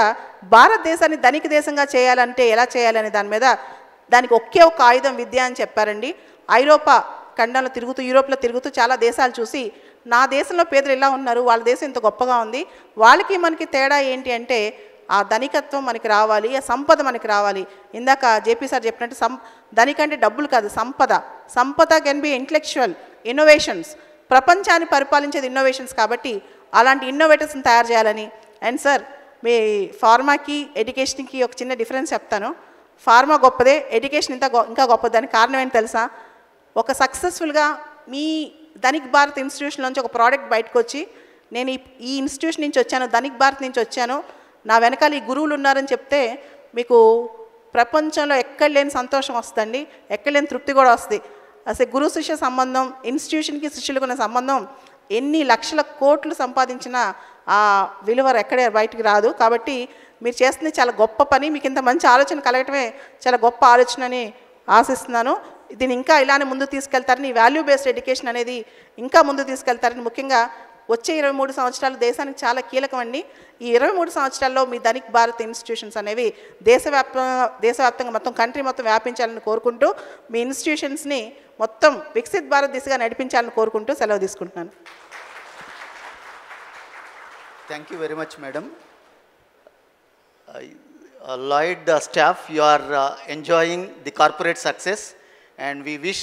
భారతదేశాన్ని ధనిక దేశంగా చేయాలంటే ఎలా చేయాలనే దాని మీద దానికి ఒకే ఒక ఆయుధం విద్య అని చెప్పారండి. ఐరోపా ఖండంలో తిరుగుతూ, యూరోప్లో తిరుగుతూ చాలా దేశాలు చూసి నా దేశంలో పేదలు ఎలా ఉన్నారు, వాళ్ళ దేశం ఇంత గొప్పగా ఉంది, వాళ్ళకి మనకి తేడా ఏంటి అంటే ఆ ధనికత్వం మనకి రావాలి, ఆ సంపద మనకి రావాలి. ఇందాక జేపీ సార్ చెప్పినట్టు ధనికంటే డబ్బులు కాదు, సంపద. సంపద కెన్ బి ఇంటలెక్చువల్ ఇన్నోవేషన్స్. ప్రపంచాన్ని పరిపాలించేది ఇన్నోవేషన్స్. కాబట్టి అలాంటి ఇన్నోవేటర్స్ని తయారు చేయాలని. అండ్ సార్ మీ ఫార్మాకి ఎడ్యుకేషన్కి ఒక చిన్న డిఫరెన్స్ చెప్తాను. ఫార్మా గొప్పదే, ఎడ్యుకేషన్ ఇంకా గొప్పది. దానికి కారణం ఏంటి తెలుసా? ఒక సక్సెస్ఫుల్గా మీ ధనిక్ భారత్ ఇన్స్టిట్యూషన్ నుంచి ఒక ప్రోడక్ట్ బయటకు వచ్చి నేను ఈ ఇన్స్టిట్యూషన్ నుంచి వచ్చాను, ధనిక్ భారత్ నుంచి వచ్చాను, నా వెనకాల ఈ గురువులు ఉన్నారని చెప్తే మీకు ప్రపంచంలో ఎక్కడ లేని సంతోషం వస్తుందండి, ఎక్కడ లేని తృప్తి కూడా వస్తుంది. అసలు గురు శిష్య సంబంధం, ఇన్స్టిట్యూషన్కి శిష్యులకు ఉన్న సంబంధం ఎన్ని లక్షల కోట్లు సంపాదించినా ఆ విలువ ఎక్కడే బయటికి రాదు. కాబట్టి మీరు చేస్తుంది చాలా గొప్ప పని. మీకు ఇంత మంచి ఆలోచన కలగటమే చాలా గొప్ప ఆలోచన అని ఆశిస్తున్నాను. దీన్ని ఇంకా ఇలానే ముందు తీసుకెళ్తారని, వాల్యూ బేస్డ్ ఎడ్యుకేషన్ అనేది ఇంకా ముందు తీసుకెళ్తారని, ముఖ్యంగా వచ్చే 23 సంవత్సరాలు దేశానికి చాలా కీలకమండి. ఈ 23 సంవత్సరాల్లో మీ ధనిక్ భారత్ ఇన్స్టిట్యూషన్స్ అనేవి దేశవ్యాప్తంగా మొత్తం కంట్రీ మొత్తం వ్యాపించాలని కోరుకుంటూ, మీ ఇన్స్టిట్యూషన్స్ని మొత్తం వికసిత్ భారత్ దిశగా నడిపించాలని కోరుకుంటూ సెలవు తీసుకుంటున్నాను.
Thank you very much, madam. Lloyd staff, you are enjoying the corporate success, and we wish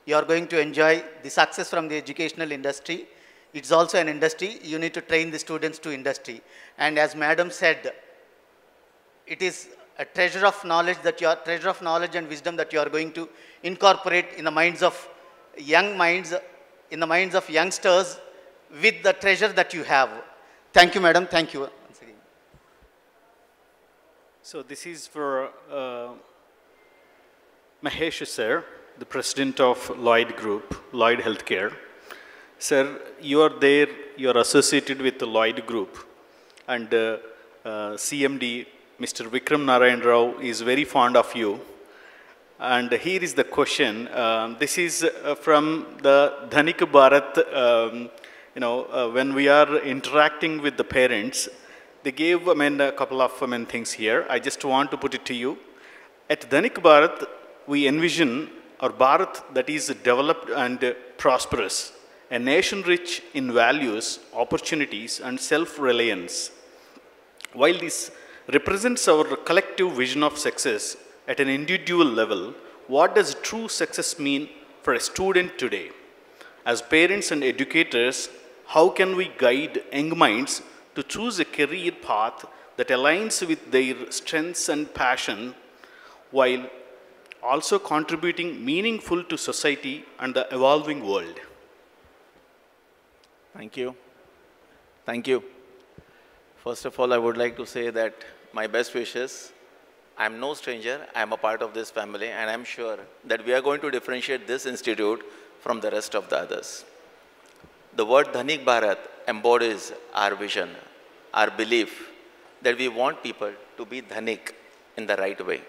you are going to enjoy the success from the educational industry. It's also an industry. You need to train the students to industry. And as madam said, it is a treasure of knowledge and wisdom that you are going to incorporate in the minds of youngsters with the treasure that you have. Thank you, madam. Thank you once again.
So this is for Mahesh sir, the president of Lloyd Group, Lloyd Healthcare. Sir, you are there, you are associated with the Lloyd Group, and CMD, Mr. Vikram Narayan Rao, is very fond of you. And here is the question. This is from the Dhanik Bharat. When we are interacting with the parents, they gave a couple of things here. I just want to put it to you. At Dhanik Bharat, we envision our Bharat that is developed and prosperous, a nation rich in values, opportunities, and self-reliance. While this represents our collective vision of success at an individual level, what does true success mean for a student today? As parents and educators, how can we guide young minds to choose a career path that aligns with their strengths and passion, while also contributing meaningful to society and the evolving world?
Thank you. Thank you. First of all, I would like to say that my best wishes. I'm no stranger. I'm a part of this family, and I'm sure that we are going to differentiate this institute from the rest of the others. The word Dhanik Bharat embodies our vision, our belief that we want people to be Dhanik in the right way.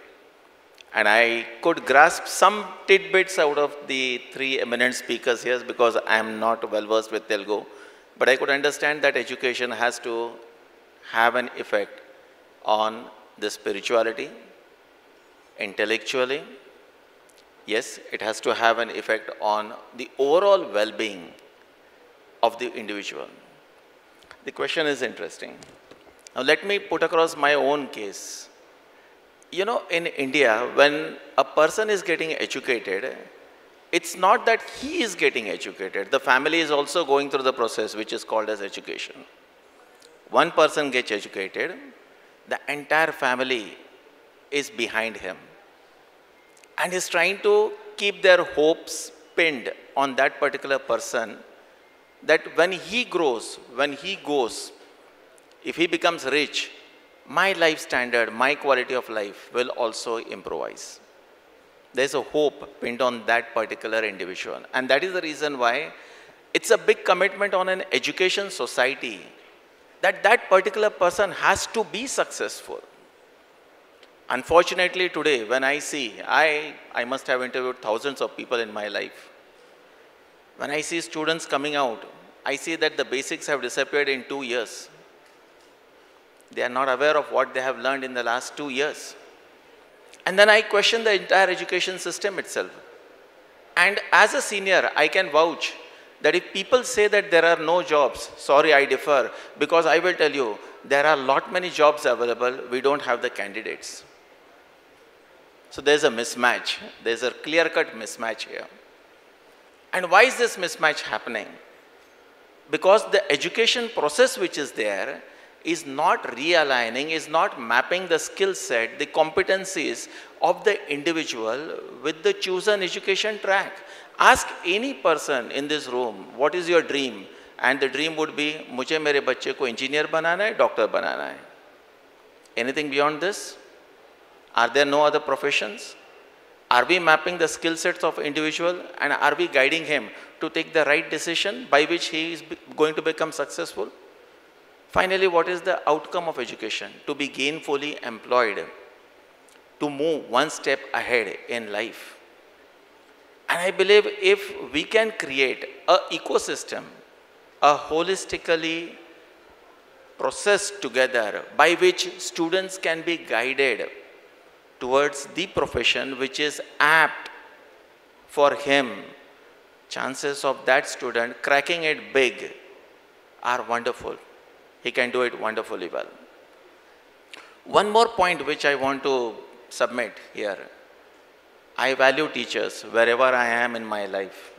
And I could grasp some tidbits out of the three eminent speakers here, because I am not well versed with Telugu. But I could understand that education has to have an effect on the spirituality, intellectually. Yes, it has to have an effect on the overall well-being of the individual. The question is interesting. Now let me put across my own case. In India, when a person is getting educated, it's not that he is getting educated. The family is also going through the process which is called as education. One person gets educated, the entire family is behind him and is trying to keep their hopes pinned on that particular person, that when he grows, when he goes, if he becomes rich, my life standard, my quality of life will also improvise. There's a hope pinned on that particular individual. And that is the reason why it's a big commitment on an education society that that particular person has to be successful. Unfortunately today, when I see, I must have interviewed thousands of people in my life. When I see students coming out, I see that the basics have disappeared in 2 years. They are not aware of what they have learned in the last 2 years. And then I question the entire education system itself. And as a senior, I can vouch that if people say that there are no jobs, sorry, I differ, because I will tell you, there are many jobs available, we don't have the candidates. So there's a mismatch. There's a clear-cut mismatch here. And why is this mismatch happening? Because the education process which is there is not realigning, is not mapping the skill set, the competencies of the individual with the chosen education track. Ask any person in this room, what is your dream? And the dream would be, mujhe mere bacche ko engineer banana hai, doctor banana hai. Anything beyond this? Are there no other professions? Are we mapping the skill sets of individual, and are we guiding him to take the right decision by which he is going to become successful? Finally, what is the outcome of education? To be gainfully employed. to move one step ahead in life. And I believe if we can create an ecosystem, a holistically processed together by which students can be guided towards the profession which is apt for him, chances of that student cracking it big are wonderful. He can do it wonderfully well. One more point which I want to submit here. I value teachers wherever I am in my life.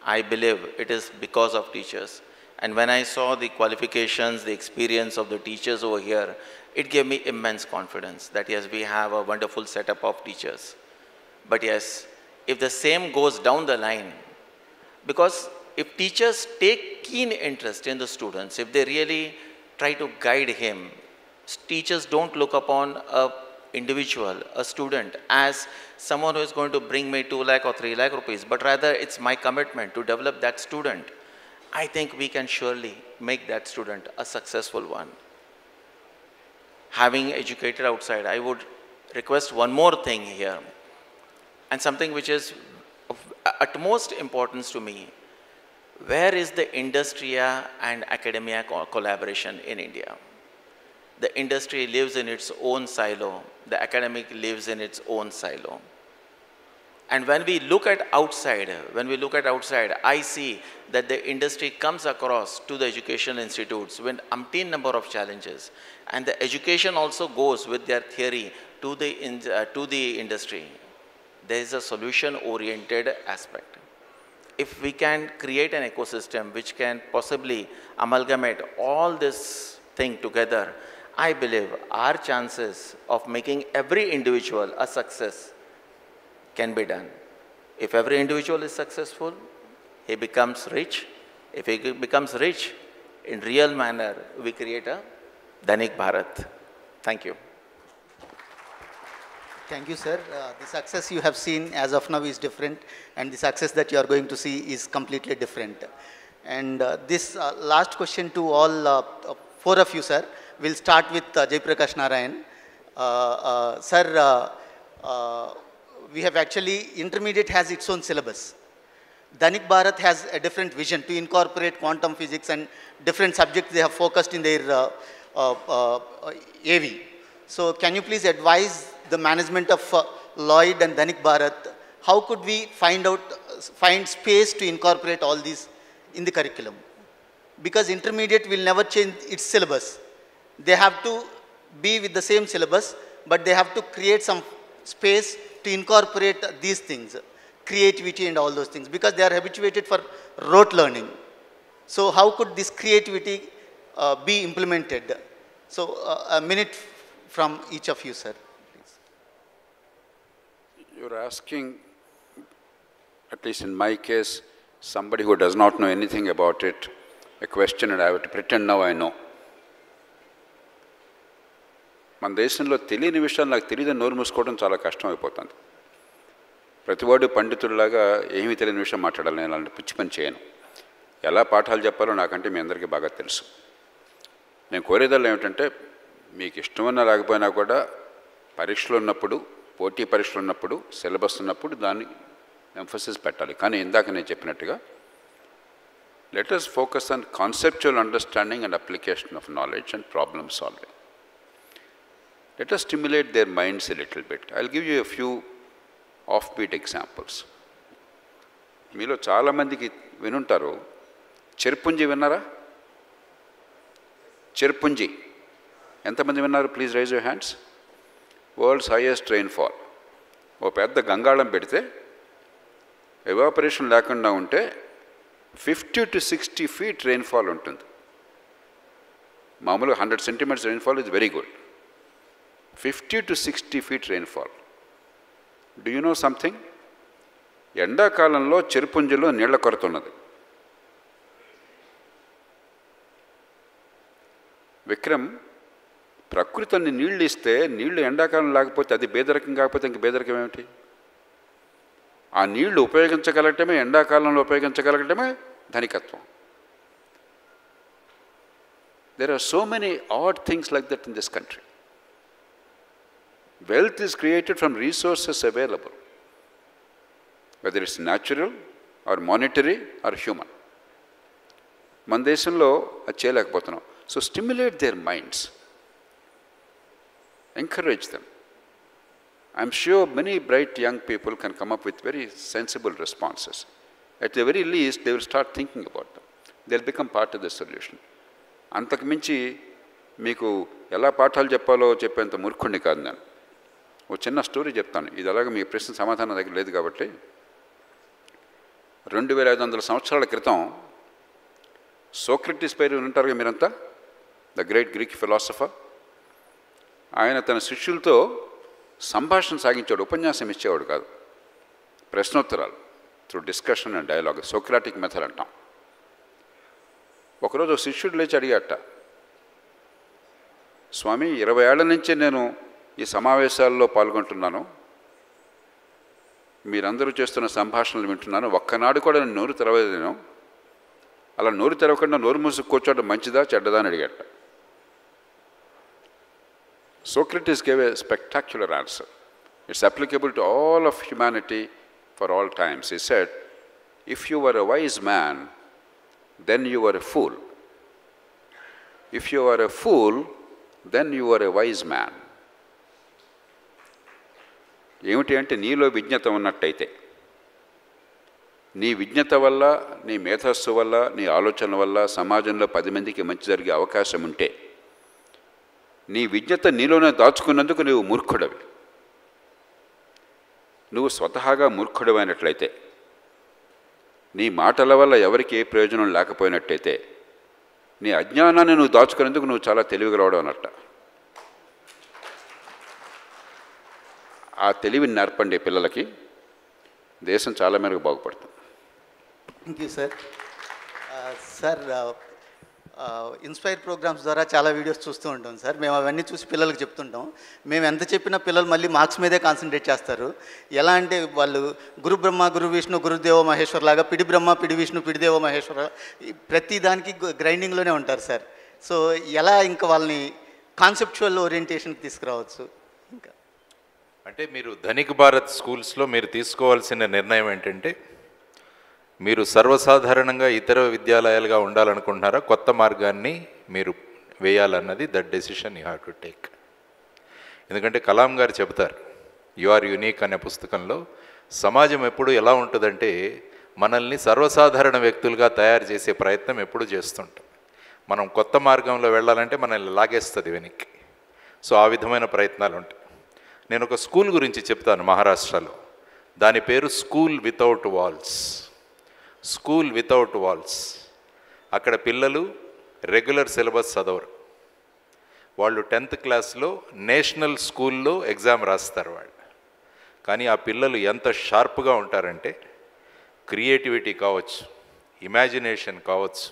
I believe it is because of teachers. And when I saw the qualifications, the experience of the teachers over here, it gave me immense confidence that yes, we have a wonderful setup of teachers. But yes, if the same goes down the line, because if teachers take keen interest in the students, if they really try to guide him, teachers don't look upon a individual, a student, as someone who is going to bring me 2 lakh or 3 lakh rupees, but rather it's my commitment to develop that student. I think we can surely make that student a successful one. Having educated outside, I would request one more thing here, and something which is of utmost importance to me. Where is the industria and academia collaboration in India? The industry lives in its own silo. The academic lives in its own silo. And when we look at outside, I see that the industry comes across to the educational institutes with umpteen number of challenges. And the education also goes with their theory to the industry. There is a solution-oriented aspect. If we can create an ecosystem which can possibly amalgamate all this thing together, I believe our chances of making every individual a success can be done. If every individual is successful, he becomes rich. If he becomes rich, in real manner, we create a Dhanik Bharat. Thank you.
Thank you, sir. The success you have seen as of now is different, and the success that you are going to see is completely different. And this last question to all 4 of you, sir. We'll start with Jaiprakash Narayan. Sir, we have actually, intermediate has its own syllabus. Dhanik Bharat has a different vision to incorporate quantum physics and different subjects they have focused in their AV. So can you please advise the management of Lloyd and Dhanik Bharat, how could we find space to incorporate all these in the curriculum? Because intermediate will never change its syllabus. They have to be with the same syllabus, but they have to create some space to incorporate these things, creativity and all those things, because they are habituated for rote learning. So how could this creativity be implemented? So a minute from each of you, sir. Please.
You're asking, at least in my case, somebody who does not know anything about it, a question, and I have to pretend now I know. మన దేశంలో తెలియని విషయాలు నాకు తెలియదని నోరు మూసుకోవడం చాలా కష్టం అయిపోతుంది. ప్రతివాడు పండితుడిలాగా ఏమీ తెలియని విషయం మాట్లాడాలి. నేను అలాంటి పిచ్చి పని చేయను. ఎలా పాఠాలు చెప్పాలో నాకంటే మీ అందరికీ బాగా తెలుసు. నేను కోరేదల్లా ఏమిటంటే, మీకు ఇష్టమన్నా రాకపోయినా కూడా పరీక్షలు ఉన్నప్పుడు, పోటీ పరీక్షలు ఉన్నప్పుడు, సిలబస్ ఉన్నప్పుడు దాన్ని ఎంఫసిస్ పెట్టాలి. కానీ ఇందాక నేను చెప్పినట్టుగా let us focus on conceptual understanding and application of knowledge and problem solving. Let us stimulate their minds a little bit. I'll give you a few offbeat examples. మీలో చాలామందికి వినుంటారు, చెర్పుంజి విన్నారా? చెర్పుంజి ఎంతమంది విన్నారు? Please raise your hands. World's highest rainfall. ఓ పెద్ద గంగాళం పెడితే ఎవాపరేషన్ లేకుండా ఉంటే 50 to 60 feet రెయిన్ఫాల్ ఉంటుంది. మామూలుగా 100 centimeters rainfall is very good. 50 to 60 feet rainfall. Do you know something? ఎండాకాలంలో చెరుపుంజిలో నీళ్ల కొరత ఉన్నది. విక్రమ్, ప్రకృతి అన్ని నీళ్ళు ఇస్తే నీళ్లు ఎండాకాలం లేకపోతే అది బేదరికం, కాకపోతే ఇంక బేదరికం ఏమిటి? ఆ నీళ్లు ఉపయోగించగలగటమే, ఎండాకాలంలో ఉపయోగించగలగటమే ధనికత్వం. There are so many odd things like that in this country. Wealth is created from resources available, whether it's natural or monetary or human. మన దేశంలో అది చేయలేకపోతున్నాం. So stimulate there minds, encourage them. I'm sure many bright young people can come up with very sensible responses. At the very least, they will start thinking about them. They'll become part of the solution. అంతకు మించి మీకు ఎలా పాఠాలు చెప్పాలో చెప్పేంత మూర్ఖుణ్ణి కాదు నేను. ఒక చిన్న స్టోరీ చెప్తాను. ఇది అలాగే మీ ప్రశ్న సమాధానం దగ్గర లేదు కాబట్టి. 2500 సంవత్సరాల క్రితం సోక్రటీస్ పేరు వింటారుగా మీరంతా, ద గ్రేట్ గ్రీక్ ఫిలాసఫర్. ఆయన తన శిష్యులతో సంభాషణ సాగించాడు, ఉపన్యాసం ఇచ్చేవాడు కాదు. ప్రశ్నోత్తరాలు through discussion and dialogue, Socratic method అంటాం. ఒకరోజు శిష్యుడు లేచి అడిగాట, స్వామి 20 ఏళ్ల నుంచే నేను ఈ సమావేశాల్లో పాల్గొంటున్నాను, మీరందరూ చేస్తున్న సంభాషణలు వింటున్నాను, ఒక్కనాడు కూడా నేను నోరు తెరవలేను, అలా నోరు తెరవకుండా నోరు మూసుకు కూర్చోవడం మంచిదా చెడ్డదా అని అడిగాట. Socrates gave a spectacular answer. It's applicable to all of humanity for all times. He said, if you were a wise man, then you were a fool. If you were a fool, then you were a wise man. ఏమిటి అంటే, నీలో విజ్ఞత ఉన్నట్టయితే, నీ విజ్ఞత వల్ల, నీ మేధస్సు వల్ల, నీ ఆలోచన వల్ల సమాజంలో 10 మందికి మంచి జరిగే అవకాశం ఉంటే, నీ విజ్ఞత నీలోనే దాచుకున్నందుకు నువ్వు మూర్ఖుడవి. నువ్వు స్వతహాగా మూర్ఖుడమైనట్లయితే, నీ మాటల వల్ల ఎవరికి ఏ ప్రయోజనం లేకపోయినట్టయితే, నీ అజ్ఞానాన్ని నువ్వు దాచుకునేందుకు నువ్వు చాలా తెలివిగా రావడం అన్నట్ట. ఆ తెలివిని నేర్పండి పిల్లలకి, దేశం చాలా మేరకు బాగుపడుతుంది.
Thank you sir. Sir, inspire programmes ద్వారా చాలా వీడియోస్ చూస్తూ ఉంటాం సార్. మేము అవన్నీ చూసి పిల్లలకు చెప్తుంటాం. మేము ఎంత చెప్పినా పిల్లలు మళ్ళీ మార్క్స్ మీదే కాన్సన్ట్రేట్ చేస్తారు. ఎలా అంటే, వాళ్ళు గురు బ్రహ్మ గురు విష్ణు గురుదేవో మహేశ్వర్ లాగా పిడి బ్రహ్మ పిడి విష్ణు పిడిదేవో మహేశ్వర ప్రతి దానికి గ్రైండింగ్లోనే ఉంటారు సార్. సో ఎలా ఇంకా వాళ్ళని కాన్సెప్చువల్ ఓరియంటేషన్కి తీసుకురావచ్చు? ఇంకా
అంటే మీరు ధనిక్ భారత్ స్కూల్స్లో మీరు తీసుకోవాల్సిన నిర్ణయం ఏంటంటే, మీరు సర్వసాధారణంగా ఇతర విద్యాలయాలుగా ఉండాలనుకుంటున్నారా, కొత్త మార్గాన్ని మీరు వేయాలన్నది that decision you have to take. ఎందుకంటే కలాం గారు చెబుతారు యు ఆర్ యూనిక్ అనే పుస్తకంలో, సమాజం ఎప్పుడు ఎలా ఉంటుందంటే మనల్ని సర్వసాధారణ వ్యక్తులుగా తయారు చేసే ప్రయత్నం ఎప్పుడు చేస్తుంటాం. మనం కొత్త మార్గంలో వెళ్ళాలంటే మనల్ని లాగేస్తుంది వెనక్కి. సో ఆ విధమైన ప్రయత్నాలు ఉంటాయి. నేను ఒక స్కూల్ గురించి చెప్తాను మహారాష్ట్రలో. దాని పేరు school without walls. School without walls. అక్కడ పిల్లలు రెగ్యులర్ సిలబస్ చదవరు. వాళ్ళు 10th క్లాస్లో నేషనల్ స్కూల్లో ఎగ్జామ్ రాస్తారు వాళ్ళు. కానీ ఆ పిల్లలు ఎంత షార్ప్గా ఉంటారంటే, క్రియేటివిటీ కావచ్చు, ఇమాజినేషన్ కావచ్చు,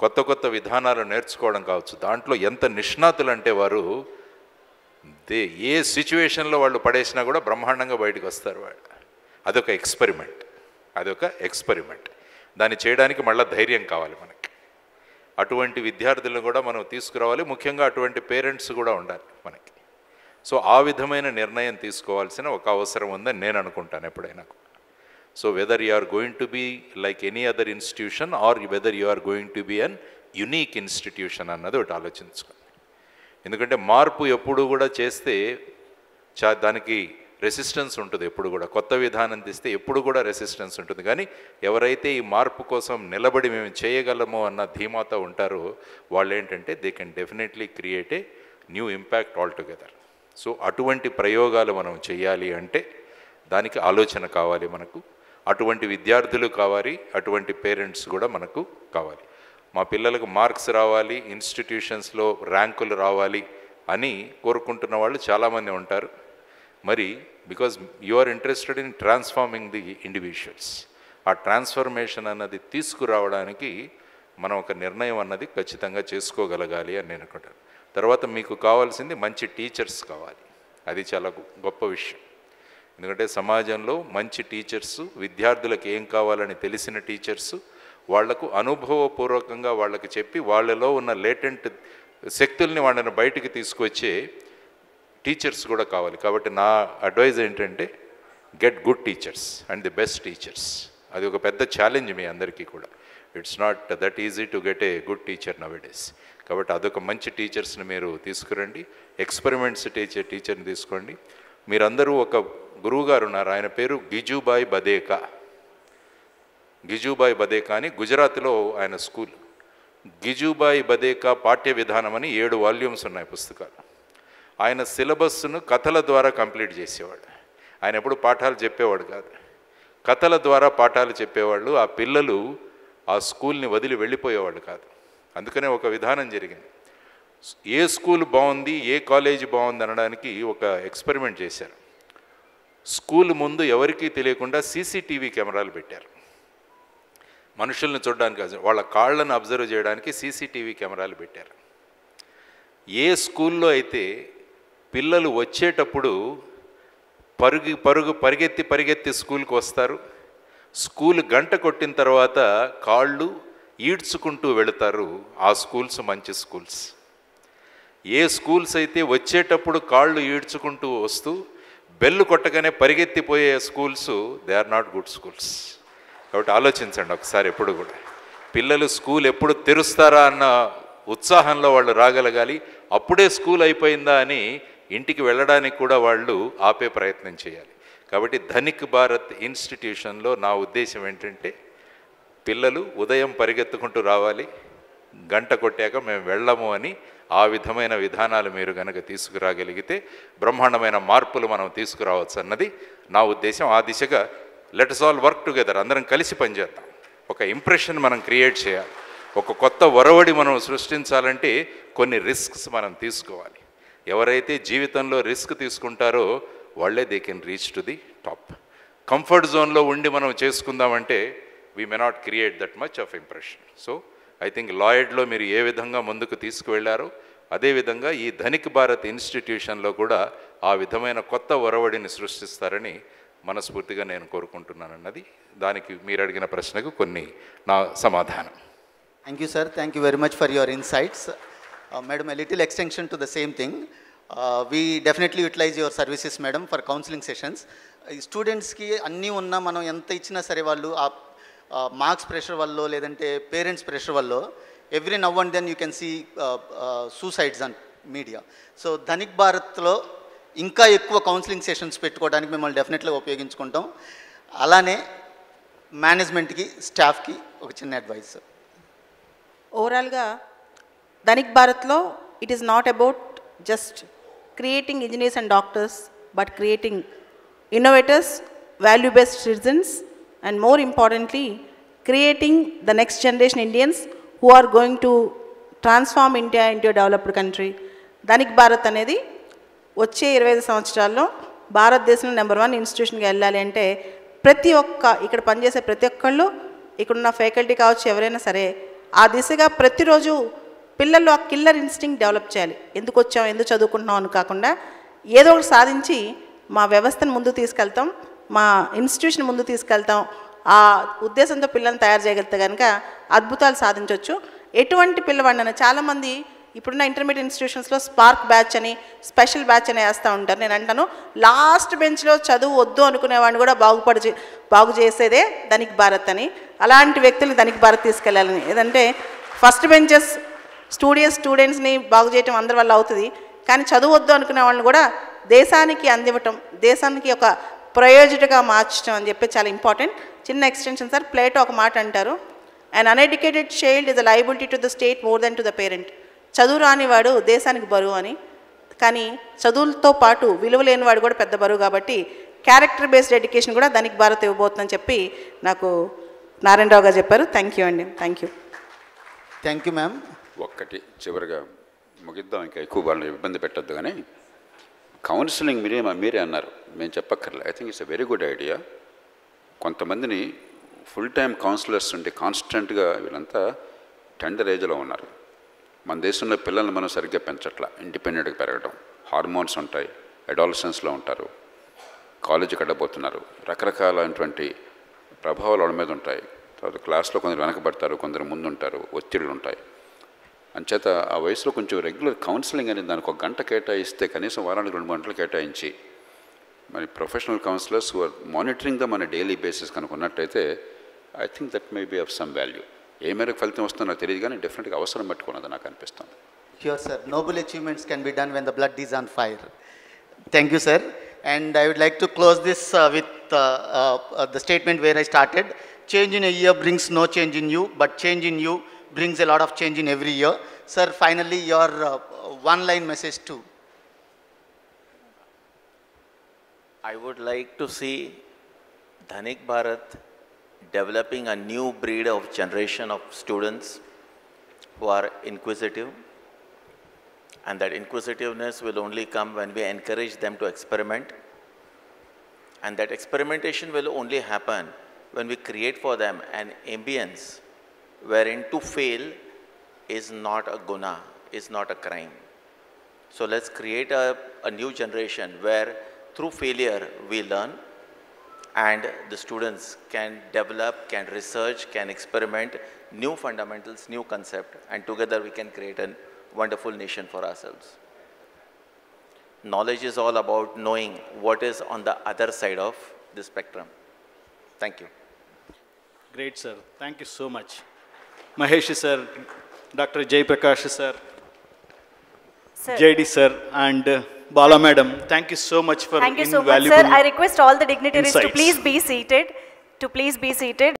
కొత్త కొత్త విధానాలు నేర్చుకోవడం కావచ్చు, దాంట్లో ఎంత నిష్ణాతులు అంటే వారు ఏ సిచ్యువేషన్లో వాళ్ళు పడేసినా కూడా బ్రహ్మాండంగా బయటకు వస్తారు వాళ్ళు. అదొక ఎక్స్పెరిమెంట్. దాన్ని చేయడానికి మళ్ళీ ధైర్యం కావాలి మనకి. అటువంటి విద్యార్థులను కూడా మనం తీసుకురావాలి. ముఖ్యంగా అటువంటి పేరెంట్స్ కూడా ఉండాలి మనకి. సో ఆ విధమైన నిర్ణయం తీసుకోవాల్సిన ఒక అవసరం ఉందని నేను అనుకుంటాను ఎప్పుడైనా. So whether you are going to be like any other institution or whether you are going to be an unique institution అన్నది ఒకటి ఆలోచించుకోండి. ఎందుకంటే మార్పు ఎప్పుడు కూడా చేస్తే దానికి రెసిస్టెన్స్ ఉంటుంది. ఎప్పుడు కూడా కొత్త విధానం తీస్తే ఎప్పుడు కూడా రెసిస్టెన్స్ ఉంటుంది. కానీ ఎవరైతే ఈ మార్పు కోసం నిలబడి మేము చేయగలము అన్న ధీమాతో ఉంటారో వాళ్ళు ఏంటంటే they can definitely create a new impact all together. So అటువంటి ప్రయోగాలు మనం చేయాలి అంటే దానికి ఆలోచన కావాలి మనకు, అటువంటి విద్యార్థులు కావాలి, అటువంటి పేరెంట్స్ కూడా మనకు కావాలి. మా పిల్లలకు మార్క్స్ రావాలి, ఇన్స్టిట్యూషన్స్లో ర్యాంకులు రావాలి అని కోరుకుంటున్న వాళ్ళు చాలామంది ఉంటారు. మరి because you are interested in transforming the individuals. ఆ ట్రాన్స్ఫర్మేషన్ అన్నది తీసుకురావడానికి మనం ఒక నిర్ణయం అన్నది ఖచ్చితంగా చేసుకోగలగాలి అని నేను అనుకుంటాను. తర్వాత మీకు కావాల్సింది మంచి టీచర్స్ కావాలి. అది చాలా గొప్ప విషయం. ఎందుకంటే సమాజంలో మంచి టీచర్సు, విద్యార్థులకు ఏం కావాలని తెలిసిన టీచర్సు, వాళ్లకు అనుభవపూర్వకంగా వాళ్ళకి చెప్పి వాళ్ళలో ఉన్న లేటెంట్ శక్తుల్ని వాళ్ళని బయటికి తీసుకొచ్చే టీచర్స్ కూడా కావాలి. కాబట్టి నా అడ్వైజ్ ఏంటంటే get good teachers and the best teachers. అది ఒక పెద్ద ఛాలెంజ్ మీ అందరికీ కూడా. It's not that easy to get a good teacher nowadays. కాబట్టి అదొక మంచి టీచర్స్ని మీరు తీసుకురండి. ఎక్స్పెరిమెంట్స్ టీచర్ని తీసుకోండి. మీరందరూ ఒక గురువు గారు ఉన్నారు, ఆయన పేరు గిజుబాయ్ బదేకా. గిజుబాయ్ బదేకా అని గుజరాత్లో ఆయన స్కూల్. గిజుబాయ్ బదేకా పాఠ్య విధానం అని 7 వాల్యూమ్స్ ఉన్నాయి పుస్తకాలు. ఆయన సిలబస్ను కథల ద్వారా కంప్లీట్ చేసేవాడు. ఆయన ఎప్పుడు పాఠాలు చెప్పేవాడు కాదు, కథల ద్వారా పాఠాలు చెప్పేవాళ్ళు. ఆ పిల్లలు ఆ స్కూల్ని వదిలి వెళ్ళిపోయేవాళ్ళు కాదు. అందుకనే ఒక విధానం జరిగింది. ఏ స్కూల్ బాగుంది, ఏ కాలేజీ బాగుంది అనడానికి ఒక ఎక్స్పెరిమెంట్ చేశారు. స్కూల్ ముందు ఎవరికీ తెలియకుండా సీసీటీవీ కెమెరాలు పెట్టారు. మనుషుల్ని చూడడానికి, వాళ్ళ కాళ్ళను అబ్జర్వ్ చేయడానికి సీసీటీవీ కెమెరాలు పెట్టారు. ఏ స్కూల్లో అయితే పిల్లలు వచ్చేటప్పుడు పరిగెత్తి స్కూల్కి వస్తారు, స్కూల్ గంట కొట్టిన తర్వాత కాళ్ళు ఈడ్చుకుంటూ వెళుతారు, ఆ స్కూల్స్ మంచి స్కూల్స్. ఏ స్కూల్స్ అయితే వచ్చేటప్పుడు కాళ్ళు ఈడ్చుకుంటూ వస్తూ బెల్లు కొట్టగానే పరిగెత్తిపోయే schools, they are not good schools. కాబట్టి ఆలోచించండి ఒకసారి. ఎప్పుడు కూడా పిల్లలు స్కూల్ ఎప్పుడు తెరుస్తారా అన్న ఉత్సాహంలో వాళ్ళు రాగలగాలి. అప్పుడే స్కూల్ అయిపోయిందా అని ఇంటికి వెళ్ళడానికి కూడా వాళ్ళు ఆపే ప్రయత్నం చేయాలి. కాబట్టి ధనిక్ భారత్ ఇన్స్టిట్యూషన్లో నా ఉద్దేశం ఏంటంటే పిల్లలు ఉదయం పరిగెత్తుకుంటూ రావాలి, గంట కొట్టాక మేము వెళ్ళము అని ఆ విధమైన విధానాలు మీరు కనుక తీసుకురాగలిగితే బ్రహ్మాండమైన మార్పులు మనం తీసుకురావచ్చు అన్నది నా ఉద్దేశం. ఆ దిశగా let us all work together. అందరం కలిసి పనిచేద్దాం. ఒక ఇంప్రెషన్ మనం క్రియేట్ చేయాలి. ఒక కొత్త ఒరవడి మనం సృష్టించాలంటే కొన్ని రిస్క్స్ మనం తీసుకోవాలి. ఎవరైతే జీవితంలో రిస్క్ తీసుకుంటారో వాళ్ళే they can reach to the top. Comfort జోన్లో ఉండి మనం చేసుకుందామంటే we may not create that much of impression. So I think లాయిడ్లో మీరు ఏ విధంగా ముందుకు తీసుకువెళ్ళారో అదేవిధంగా ఈ ధనిక్ భారత్ ఇన్స్టిట్యూషన్లో కూడా ఆ విధమైన కొత్త ఒరవడిని సృష్టిస్తారని మనస్ఫూర్తిగా నేను కోరుకుంటున్నానన్నది దానికి మీరు అడిగిన ప్రశ్నకు కొన్ని నా సమాధానం.
Thank you, sir. Thank you very much for your insights. Madam, a little extension to the same thing. We definitely utilize your services, madam, for counseling sessions. Students ki anni unna manam enta ichina sare vallu marks pressure vallo ledante parents pressure vallo every now and then you can see suicides on media. So Dhanik భారత్లో ఇంకా ఎక్కువ counselling sessions పెట్టుకోవడానికి మిమ్మల్ని డెఫినెట్గా ఉపయోగించుకుంటాం. అలానే మేనేజ్మెంట్కి, స్టాఫ్కి ఒక చిన్న అడ్వైస్.
ఓవరాల్గా ధనిక్ భారత్లో it is not about just creating engineers and doctors, but creating innovators, value based citizens, and more importantly creating the next generation Indians who are going to transform India into developed country. Dhanik Bharat అనేది వచ్చే 25 సంవత్సరాల్లో భారతదేశంలో number 1 ఇన్స్టిట్యూషన్గా వెళ్ళాలి అంటే ప్రతి ఒక్క ఇక్కడ పనిచేసే ప్రతి ఒక్కళ్ళు, ఇక్కడున్న ఫ్యాకల్టీ కావచ్చు, ఎవరైనా సరే ఆ దిశగా ప్రతిరోజు పిల్లల్లో ఆ కిల్లర్ ఇన్స్టింక్ట్ డెవలప్ చేయాలి. ఎందుకు వచ్చాం, ఎందుకు చదువుకుంటున్నాం అని కాకుండా ఏదో ఒకటి సాధించి మా వ్యవస్థను ముందుకు తీసుకెళ్తాం, మా ఇన్స్టిట్యూషన్ ముందుకు తీసుకెళ్తాం. ఆ ఉద్దేశంతో పిల్లల్ని తయారు చేయగలిగితే కనుక అద్భుతాలు సాధించవచ్చు. ఎటువంటి పిల్లవాడినైనా చాలామంది ఇప్పుడున్న ఇంటర్మీడియట్ ఇన్స్టిట్యూషన్స్లో స్పార్క్ బ్యాచ్ అని, స్పెషల్ బ్యాచ్ అని వేస్తూ ఉంటారు. నేను అంటాను లాస్ట్ బెంచ్లో చదువు వద్దు అనుకునేవాడిని కూడా బాగు చేసేదే ధనిక్ భారత్ అని. అలాంటి వ్యక్తులు ధనిక్ భారత్ తీసుకెళ్ళాలని. ఏదంటే ఫస్ట్ బెంచెస్ స్టూడెంట్స్ని బాగు చేయటం అందరి వల్ల అవుతుంది, కానీ చదువు వద్దు అనుకునే వాళ్ళని కూడా దేశానికి అందివ్వటం, దేశానికి ఒక ప్రయోజకుడిగా మార్చడం అని చెప్పి చాలా ఇంపార్టెంట్. చిన్న ఎక్స్టెన్షన్ సార్, ప్లేటో ఒక మాట అంటారు, an uneducated child is a liability to the state more than to the parent. చదువు రానివాడు దేశానికి బరువు అని. కానీ చదువులతో పాటు విలువ లేనివాడు కూడా పెద్ద బరువు. కాబట్టి క్యారెక్టర్ బేస్డ్ ఎడ్యుకేషన్ కూడా ధనిక్ భారత్ ఇవ్వబోతుందని చెప్పి నాకు నారాయణరావు గారు చెప్పారు. థ్యాంక్ యూ అండి. Thank you
ma'am.
ఒక్కటి చివరిగా ముగిద్దాం, ఇంకా ఎక్కువ వాళ్ళని ఇబ్బంది పెట్టద్దు. కానీ కౌన్సిలింగ్ మీరే అన్నారు, మేము చెప్పక్కర్లే. I think it's a very good idea. కొంతమందిని ఫుల్ టైం కౌన్సిలర్స్ ఉండి కాన్స్టెంట్గా వీళ్ళంతా టెండర్ ఏజ్లో ఉన్నారు. మన దేశంలో పిల్లల్ని మనం సరిగ్గా పెంచట్లా, ఇండిపెండెంట్గా పెరగడం, హార్మోన్స్ ఉంటాయి, అడాలసెన్స్లో ఉంటారు, కాలేజీకి వెళ్ళబోతున్నారు, రకరకాలైనటువంటి ప్రభావాలు వాళ్ళ మీద ఉంటాయి. తర్వాత క్లాస్లో కొందరు వెనకబడతారు, కొందరు ముందుంటారు, ఒత్తిళ్ళు ఉంటాయి. అంచేత ఆ వయసులో కొంచెం రెగ్యులర్ కౌన్సిలింగ్ అనేది దానికి ఒక గంట కేటాయిస్తే కనీసం వారానికి 2 గంటలు కేటాయించి మరి professional counsellors who are monitoring them on daily basis కనుక ఉన్నట్టయితే I think that may be of some value. ఏ మేరకు ఫలితం వస్తుందో నాకు తెలియదు కానీ డెఫినెట్గా అవసరం పట్టుకున్నది నాకు అనిపిస్తుంది.
Sure, sir. Noble achievements can be done when the blood is on fire. Thank you, sir. And I would like to close this with the statement where I started. Change in a year brings no change in you, but change in you brings a lot of change in every year. Sir, finally, your one-line message too.
I would like to see Dhanik Bharat developing a new breed of generation of students who are inquisitive, and that inquisitiveness will only come when we encourage them to experiment, and that experimentation will only happen when we create for them an ambience wherein to fail is not a guna, is not a crime. So let's create a new generation where through failure we learn, and the students can develop, can research, can experiment new fundamentals, new concept, and together we can create a wonderful nation for ourselves. Knowledge is all about knowing what is on the other side of the spectrum. Thank you.
Great, sir. Thank you so much. Mahesh sir, Dr. Jay Prakash sir,
Sir.
JD sir, and Bala madam. Thank you so much for
Thank you so much,
invaluable
sir. I request all the dignitaries to
insights.
please be seated.